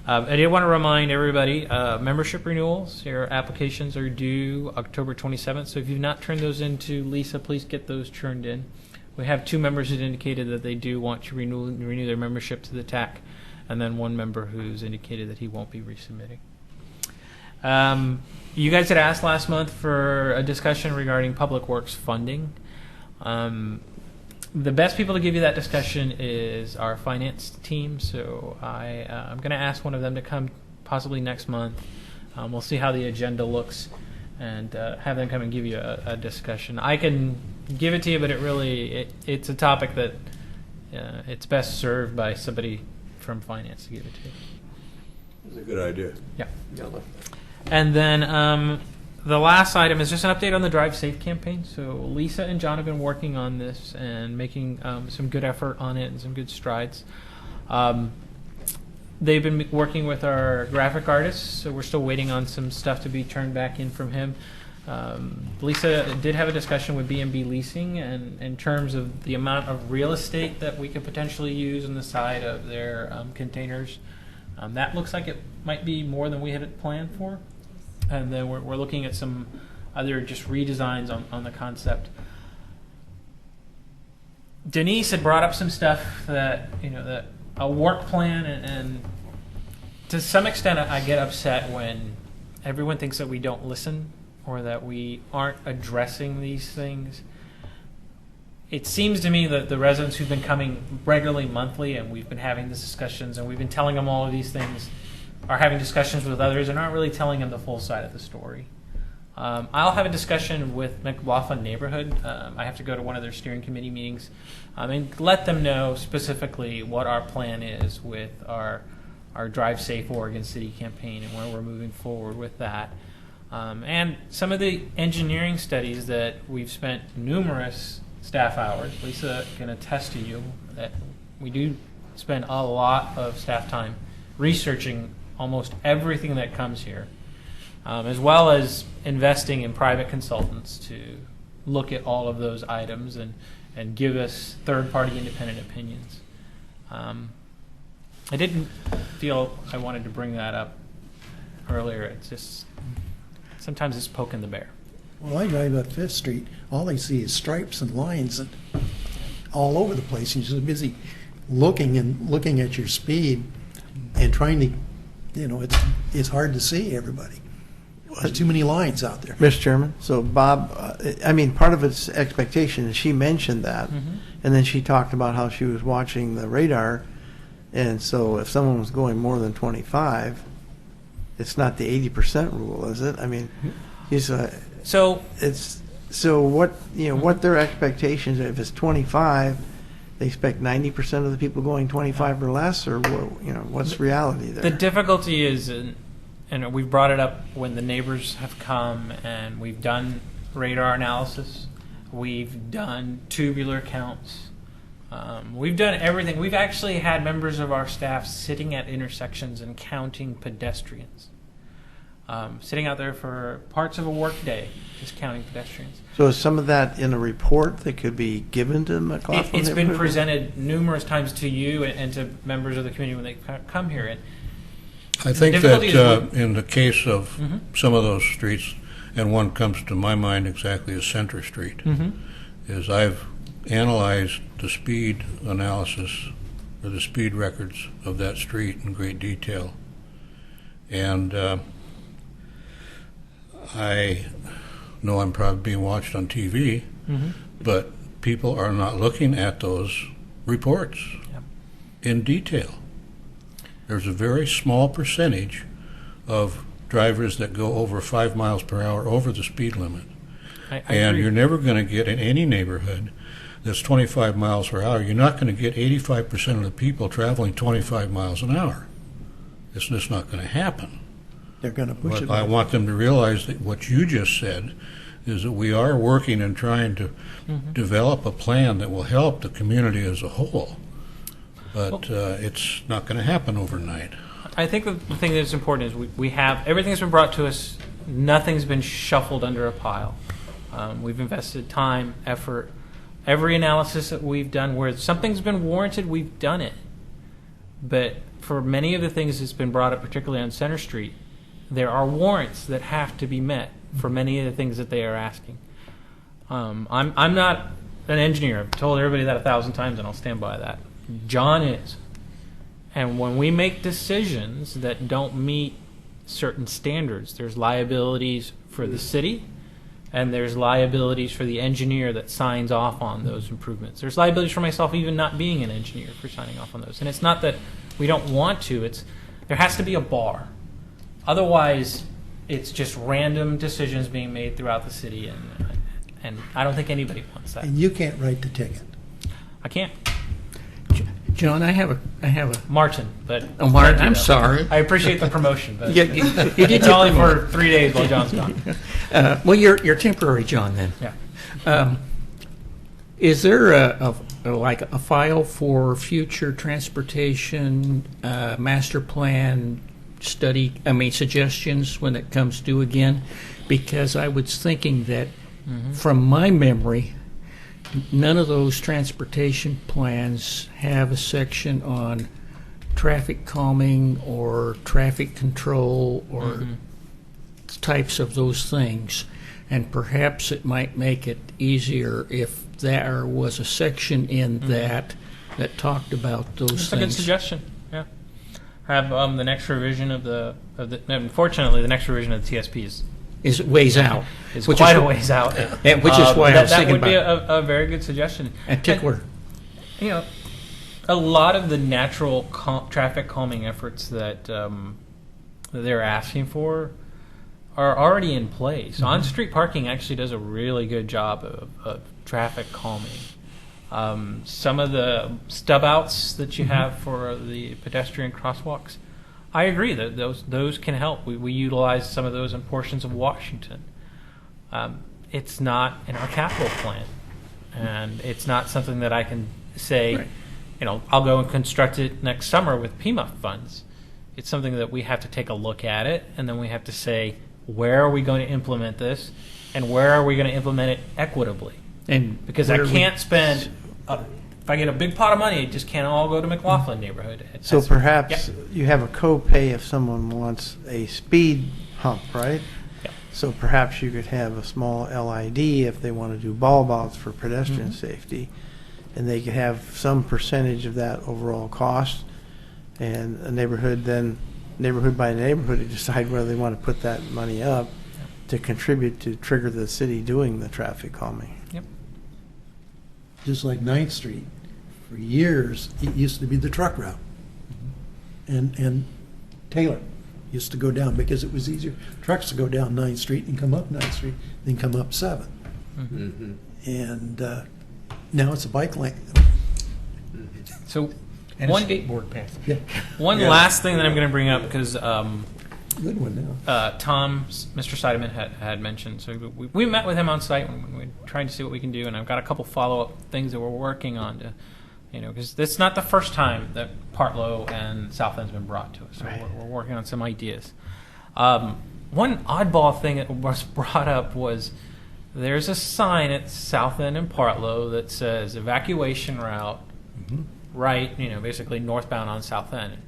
I did want to remind everybody, membership renewals, your applications are due October 27th. So if you've not turned those into Lisa, please get those turned in. We have 2 members that indicated that they do want to renew their membership to the TAC, and then 1 member who's indicated that he won't be resubmitting. You guys had asked last month for a discussion regarding public works funding. The best people to give you that discussion is our finance team, so I'm going to ask one of them to come possibly next month. We'll see how the agenda looks and have them come and give you a discussion. I can give it to you, but it's a topic that it's best served by somebody from finance to give it to you. It's a good idea. Yeah. And then the last item is just an update on the Drive Safe campaign. So Lisa and John have been working on this and making some good effort on it and some good strides. They've been working with our graphic artists, so we're still waiting on some stuff to be turned back in from him. Lisa did have a discussion with B&B Leasing and in terms of the amount of real estate that we could potentially use on the side of their containers. That looks like it might be more than we had planned for. And then we're looking at some other just redesigns on the concept. Denise had brought up some stuff that, that a work plan, and to some extent I get upset when everyone thinks that we don't listen or that we aren't addressing these things. It seems to me that the residents who've been coming regularly monthly, and we've been having these discussions, and we've been telling them all of these things, are having discussions with others and aren't really telling them the full side of the story. I'll have a discussion with McLaughlin Neighborhood. I have to go to one of their steering committee meetings and let them know specifically what our plan is with our Drive Safe Oregon City campaign and where we're moving forward with that. And some of the engineering studies that we've spent numerous staff hours. Lisa can attest to you that we do spend a lot of staff time researching almost everything that comes here, as well as investing in private consultants to look at all of those items and give us third-party independent opinions. I didn't feel I wanted to bring that up earlier. It's just sometimes it's poking the bear. Well, I drive up 5th Street. All I see is stripes and lines and all over the place. You're just busy looking at your speed and trying to, it's hard to see everybody. There's too many lines out there. Mr. Chairman, so Bob, part of it's expectation, and she mentioned that, and then she talked about how she was watching the radar, and so if someone was going more than 25, it's not the 80% rule, is it? So what their expectations are. If it's 25, they expect 90% of the people going 25 or less, or what's reality there? The difficulty is, and we've brought it up when the neighbors have come and we've done radar analysis, we've done tubular counts, we've done everything. We've actually had members of our staff sitting at intersections and counting pedestrians. Sitting out there for parts of a work day, just counting pedestrians. So is some of that in a report that could be given to McLaughlin? It's been presented numerous times to you and to members of the community when they come here. And I think that in the case of some of those streets, and one comes to my mind exactly as Center Street, is I've analyzed the speed analysis or the speed records of that street in great detail. And I know I'm probably being watched on TV, but people are not looking at those reports in detail. There's a very small percentage of drivers that go over 5 miles per hour over the speed limit. I and agree. You're never going to get in any neighborhood that's 25 miles per hour. You're not going to get 85% of the people traveling 25 miles an hour. It's just not going to happen. They're going to push it. But I want them to realize that what you just said is that we are working and trying to develop a plan that will help the community as a whole. But it's not going to happen overnight. I think the thing that's important is we have everything that's been brought to us. Nothing's been shuffled under a pile. We've invested time, effort. Every analysis that we've done where something's been warranted, we've done it. But for many of the things that's been brought up, particularly on Center Street, there are warrants that have to be met for many of the things that they are asking. I'm not an engineer. I've told everybody that 1,000 times, and I'll stand by that. John is. And when we make decisions that don't meet certain standards, there's liabilities for the city, and there's liabilities for the engineer that signs off on those improvements. There's liabilities for myself even not being an engineer for signing off on those. And it's not that we don't want to. It's there has to be a bar. Otherwise, it's just random decisions being made throughout the city, and I don't think anybody wants that. And you can't write the ticket. I can't. John, I have a Martin, but oh, Martin, I'm sorry. I appreciate the promotion, but you did it's only for 3 days while John's gone. Well, you're temporary, John. Then, yeah. Is there a file for future transportation master plan study? I mean, suggestions when it comes due again? Because I was thinking that, from my memory, none of those transportation plans have a section on traffic calming or traffic control or types of those things. And perhaps it might make it easier if there was a section in that talked about those That's things. a good suggestion. Yeah, have the next revision of the. Unfortunately, the next revision of the TSP is ways out. Is quite a ways out. And which is why I was thinking about. That would be a very good suggestion. And Tickler. You know, a lot of the natural traffic calming efforts that they're asking for are already in place. On-street parking actually does a really good job of traffic calming. Some of the stub outs that you have for the pedestrian crosswalks, I agree that those can help. We utilize some of those in portions of Washington. It's not in our capital plan, and it's not something that I can say, I'll go and construct it next summer with PMUF funds. It's something that we have to take a look at it, and then we have to say, where are we going to implement this, and where are we going to implement it equitably? And because I can't spend, if I get a big pot of money, it just can't all go to McLaughlin neighborhood. So perhaps you have a co-pay if someone wants a speed hump, right? Yeah. So perhaps you could have a small LID if they want to do ball bounce for pedestrian safety, and they could have some percentage of that overall cost, and a neighborhood by neighborhood to decide whether they want to put that money up to contribute to trigger the city doing the traffic calming. Yep. Just like 9th Street, for years, it used to be the truck route. And Taylor used to go down because it was easier. Trucks to go down 9th Street and come up 9th Street, then come up 7th. And now it's a bike lane. So and one skateboard path. Yeah. One last thing that I'm going to bring up because good one now. Tom, Mr. Seidemann had mentioned. So we met with him on site and we're trying to see what we can do, and I've got a couple follow-up things that we're working on to, because it's not the first time that Partlow and South End's been brought to us. So we're working on some ideas. One oddball thing that was brought up was there's a sign at South End and Partlow that says evacuation route, right, basically northbound on South End.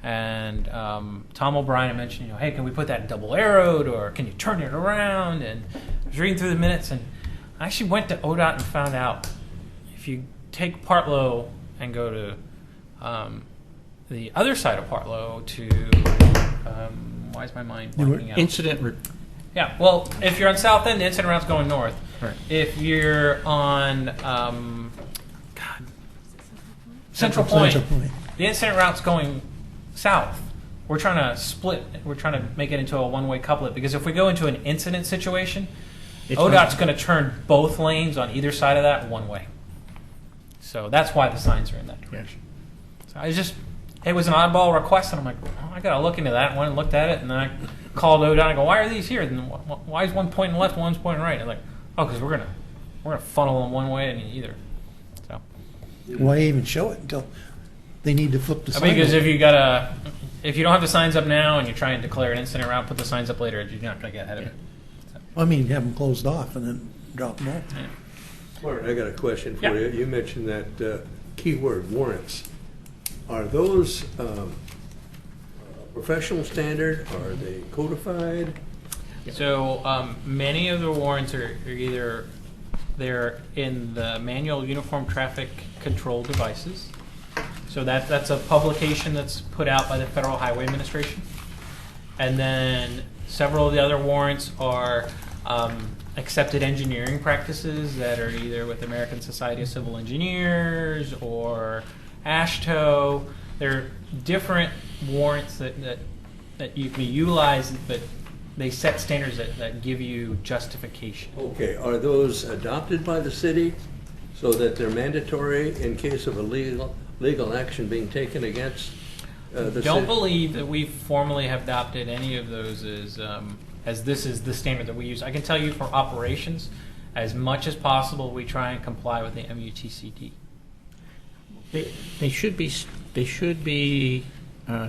And Tom O'Brien had mentioned, hey, can we put that double arrowed, or can you turn it around? And I was reading through the minutes, and I actually went to ODOT and found out if you take Partlow and go to the other side of Partlow to, why is my mind blanking out? Incident route. Yeah, well, if you're on South End, the incident route's going north. Right. If you're on Central Point, the incident route's going south. We're trying to split. We're trying to make it into a one-way couplet, because if we go into an incident situation, ODOT's going to turn both lanes on either side of that one way. So that's why the signs are in that direction. So it was an oddball request, and I'm like, I got to look into that. I went and looked at it, and then I called ODOT and I go, why are these here? And why is one pointing left, one's pointing right? And they're like, because we're gonna funnel them one way and either. So why even show it until they need to flip the sign? Because if you got if you don't have the signs up now and you try and declare an incident route, put the signs up later, you're not going to get ahead of it. I mean, have them closed off and then drop them off. Yeah. Martin, I got a question for Yeah. you. You mentioned that keyword warrants. Are those professional standard? Are they codified? So many of the warrants are either they're in the manual uniform traffic control devices. So that's a publication that's put out by the Federal Highway Administration. And then several of the other warrants are accepted engineering practices that are either with American Society of Civil Engineers or AASHTO. There are different warrants that you can utilize, but they set standards that give you justification. Okay, are those adopted by the city so that they're mandatory in case of a legal action being taken against the city? Don't believe that we formally have adopted any of those as this is the standard that we use. I can tell you for operations, as much as possible, we try and comply with the MUTCD. They should be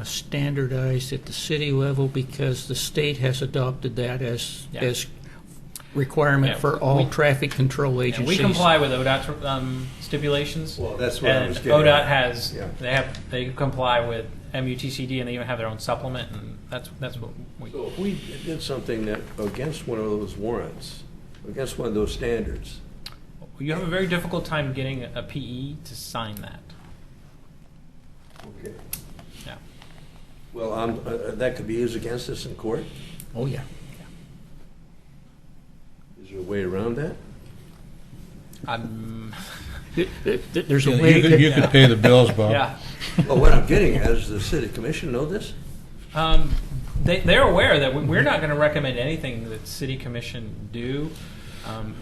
standardized at the city level because the state has adopted that as requirement for all traffic control agencies. We comply with ODOT stipulations. Well, that's what I was getting ODOT at. has they comply with MUTCD, and they even have their own supplement, and that's what we. So if we did something that against one of those warrants, against one of those standards, You have a very difficult time getting a PE to sign that. okay. Yeah. Well, that could be used against us in court. Oh, yeah. Is there a way around that? There's a You way. could- you could pay the bills, Bob. Yeah. Well, what I'm getting at is the city commission know this? They're aware that we're not going to recommend anything that city commission do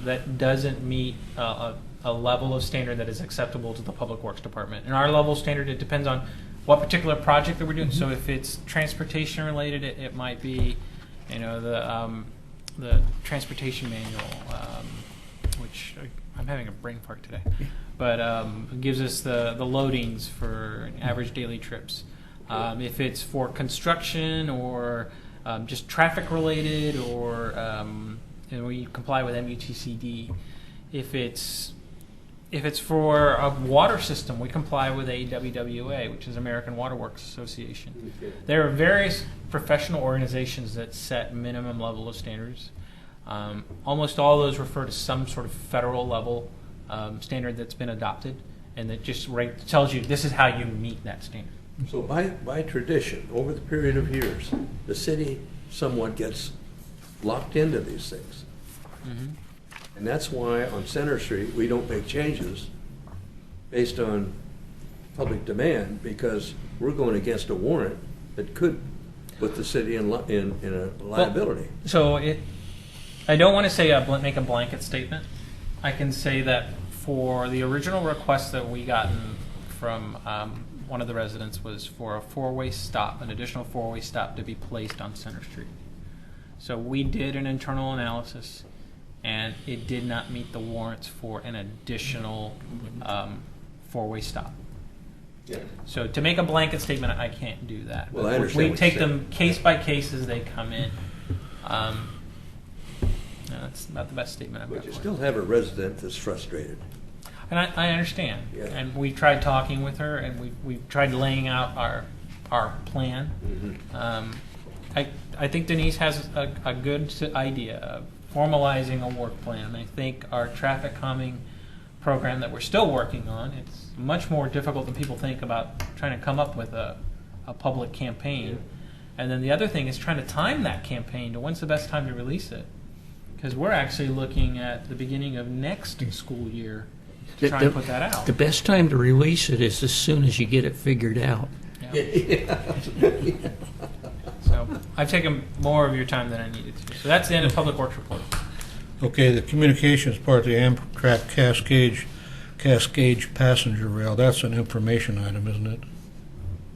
that doesn't meet a level of standard that is acceptable to the public works department. And our level of standard, it depends on what particular project that we're doing. So if it's transportation related, it might be, the transportation manual, which I'm having a brain fart today, but it gives us the loadings for average daily trips. If it's for construction or just traffic related, or we comply with MUTCD. If it's for a water system, we comply with AWWA, which is American Water Works Association. Okay. There are various professional organizations that set minimum level of standards. Almost all of those refer to some sort of federal level standard that's been adopted, and that just tells you this is how you meet that standard. So by tradition, over the period of years, the city somewhat gets locked into these things. Mm-hmm. And that's why on Center Street, we don't make changes based on public demand, because we're going against a warrant that could put the city in a liability. So I don't want to say make a blanket statement. I can say that for the original request that we gotten from one of the residents was for an additional four-way stop to be placed on Center Street. So we did an internal analysis, and it did not meet the warrants for an additional four-way stop. Yeah. So to make a blanket statement, I can't do that. Well, I understand We what take you're them case by case as they come in. That's about the best statement I've got. But you for still have a resident that's frustrated. And I understand. Yeah. And we tried talking with her, and we've tried laying out our plan. Mm-hmm. I think Denise has a good idea of formalizing a work plan. I think our traffic calming program that we're still working on, it's much more difficult than people think about trying to come up with a public campaign. Yeah. And then the other thing is trying to time that campaign to when's the best time to release it. Because we're actually looking at the beginning of next school year to try and put that out. The best time to release it is as soon as you get it figured out. So I've taken more of your time than I needed to. So that's the end of Public Works report. Okay, the communications part of the Amtrak Cascade passenger rail, that's an information item, isn't it?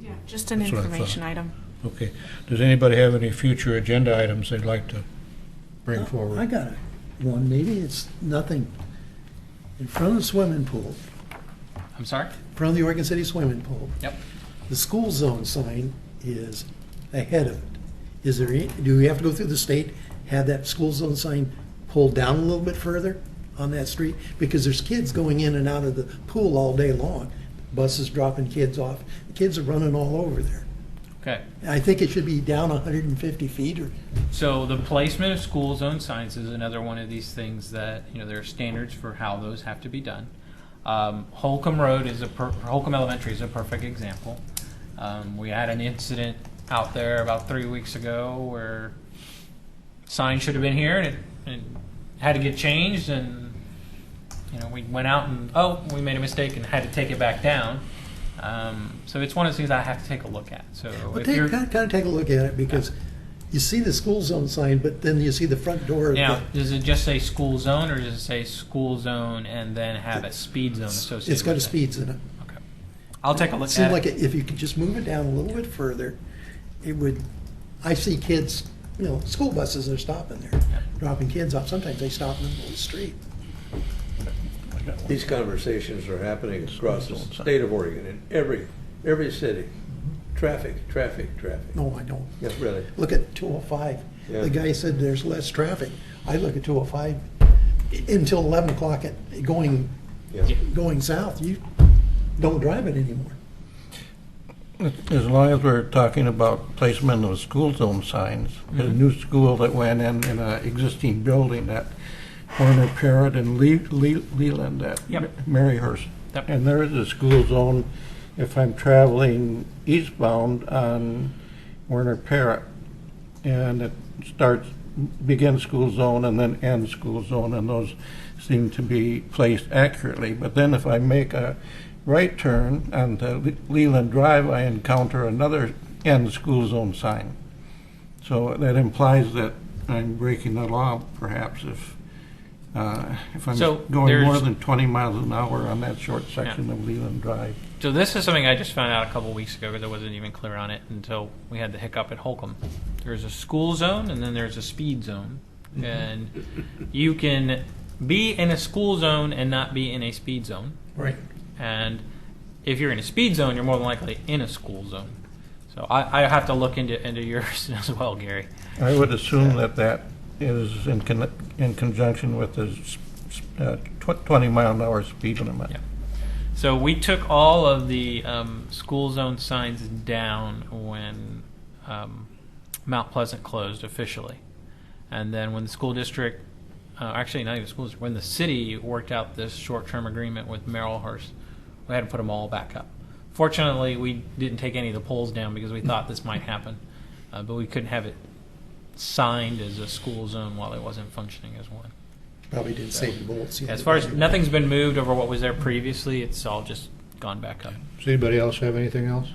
Yeah, just an That's what I information thought. item. Okay. Does anybody have any future agenda items they'd like to bring forward? I got one. Maybe it's nothing. In front of the swimming pool, I'm sorry? in front of the Oregon City swimming pool, Yep. the school zone sign is ahead of it. Is there, do we have to go through the state, have that school zone sign pulled down a little bit further on that street? Because there's kids going in and out of the pool all day long. Buses dropping kids off. The kids are running all over there. Okay. I think it should be down 150 feet or. So the placement of school zone signs is another one of these things that, there are standards for how those have to be done. Holcomb Road Holcomb Elementary is a perfect example. We had an incident out there about 3 weeks ago where sign should have been here and it had to get changed, and we went out and we made a mistake and had to take it back down. So it's one of those things I have to take a look at. So if you're kind of take a look at it, because you see the school zone sign, but then you see the front door. Now, does it just say school zone, or does it say school zone and then have a speed zone associated? It's got a with it? speeds in it. Okay, I'll take a look Seems at like it. if you could just move it down a little bit further, it would. I see kids, school buses are stopping there, dropping kids off. Sometimes they stop in the middle of the street. These conversations are happening across the state of Oregon in every city. Traffic. No, I don't. Yeah, really. Look at 205. Yeah. The guy said there's less traffic. I look at 205 until 11 o'clock going south. You don't drive it anymore. As long as we're talking about placement of school zone signs, there's a new school that went in an existing building at Warner Parrott and Leland at Maryhurst. Yep. And there is a school zone if I'm traveling eastbound on Warner Parrott, and it begins school zone and then ends school zone, and those seem to be placed accurately. But then if I make a right turn onto Leland Drive, I encounter another end school zone sign. So that implies that I'm breaking the law, perhaps, if I'm going more than 20 miles an hour on that short section of Leland Drive. So this is something I just found out a couple weeks ago, because I wasn't even clear on it until we had the hiccup at Holcomb. There's a school zone and then there's a speed zone. Mm-hmm. And you can be in a school zone and not be in a speed zone. Right. And if you're in a speed zone, you're more than likely in a school zone. So I have to look into yours as well, Gary. I would assume that is in conjunction with the 20-mile-an-hour speed limit. Yeah. So we took all of the school zone signs down when Mount Pleasant closed officially. And then when the school district, actually not even the school district, when the city worked out this short-term agreement with Merrillhurst, we had to put them all back up. Fortunately, we didn't take any of the poles down because we thought this might happen, but we couldn't have it signed as a school zone while it wasn't functioning as one. Probably didn't save the bolts. As far as nothing's been moved over what was there previously, it's all just gone back up. Does anybody else have anything else?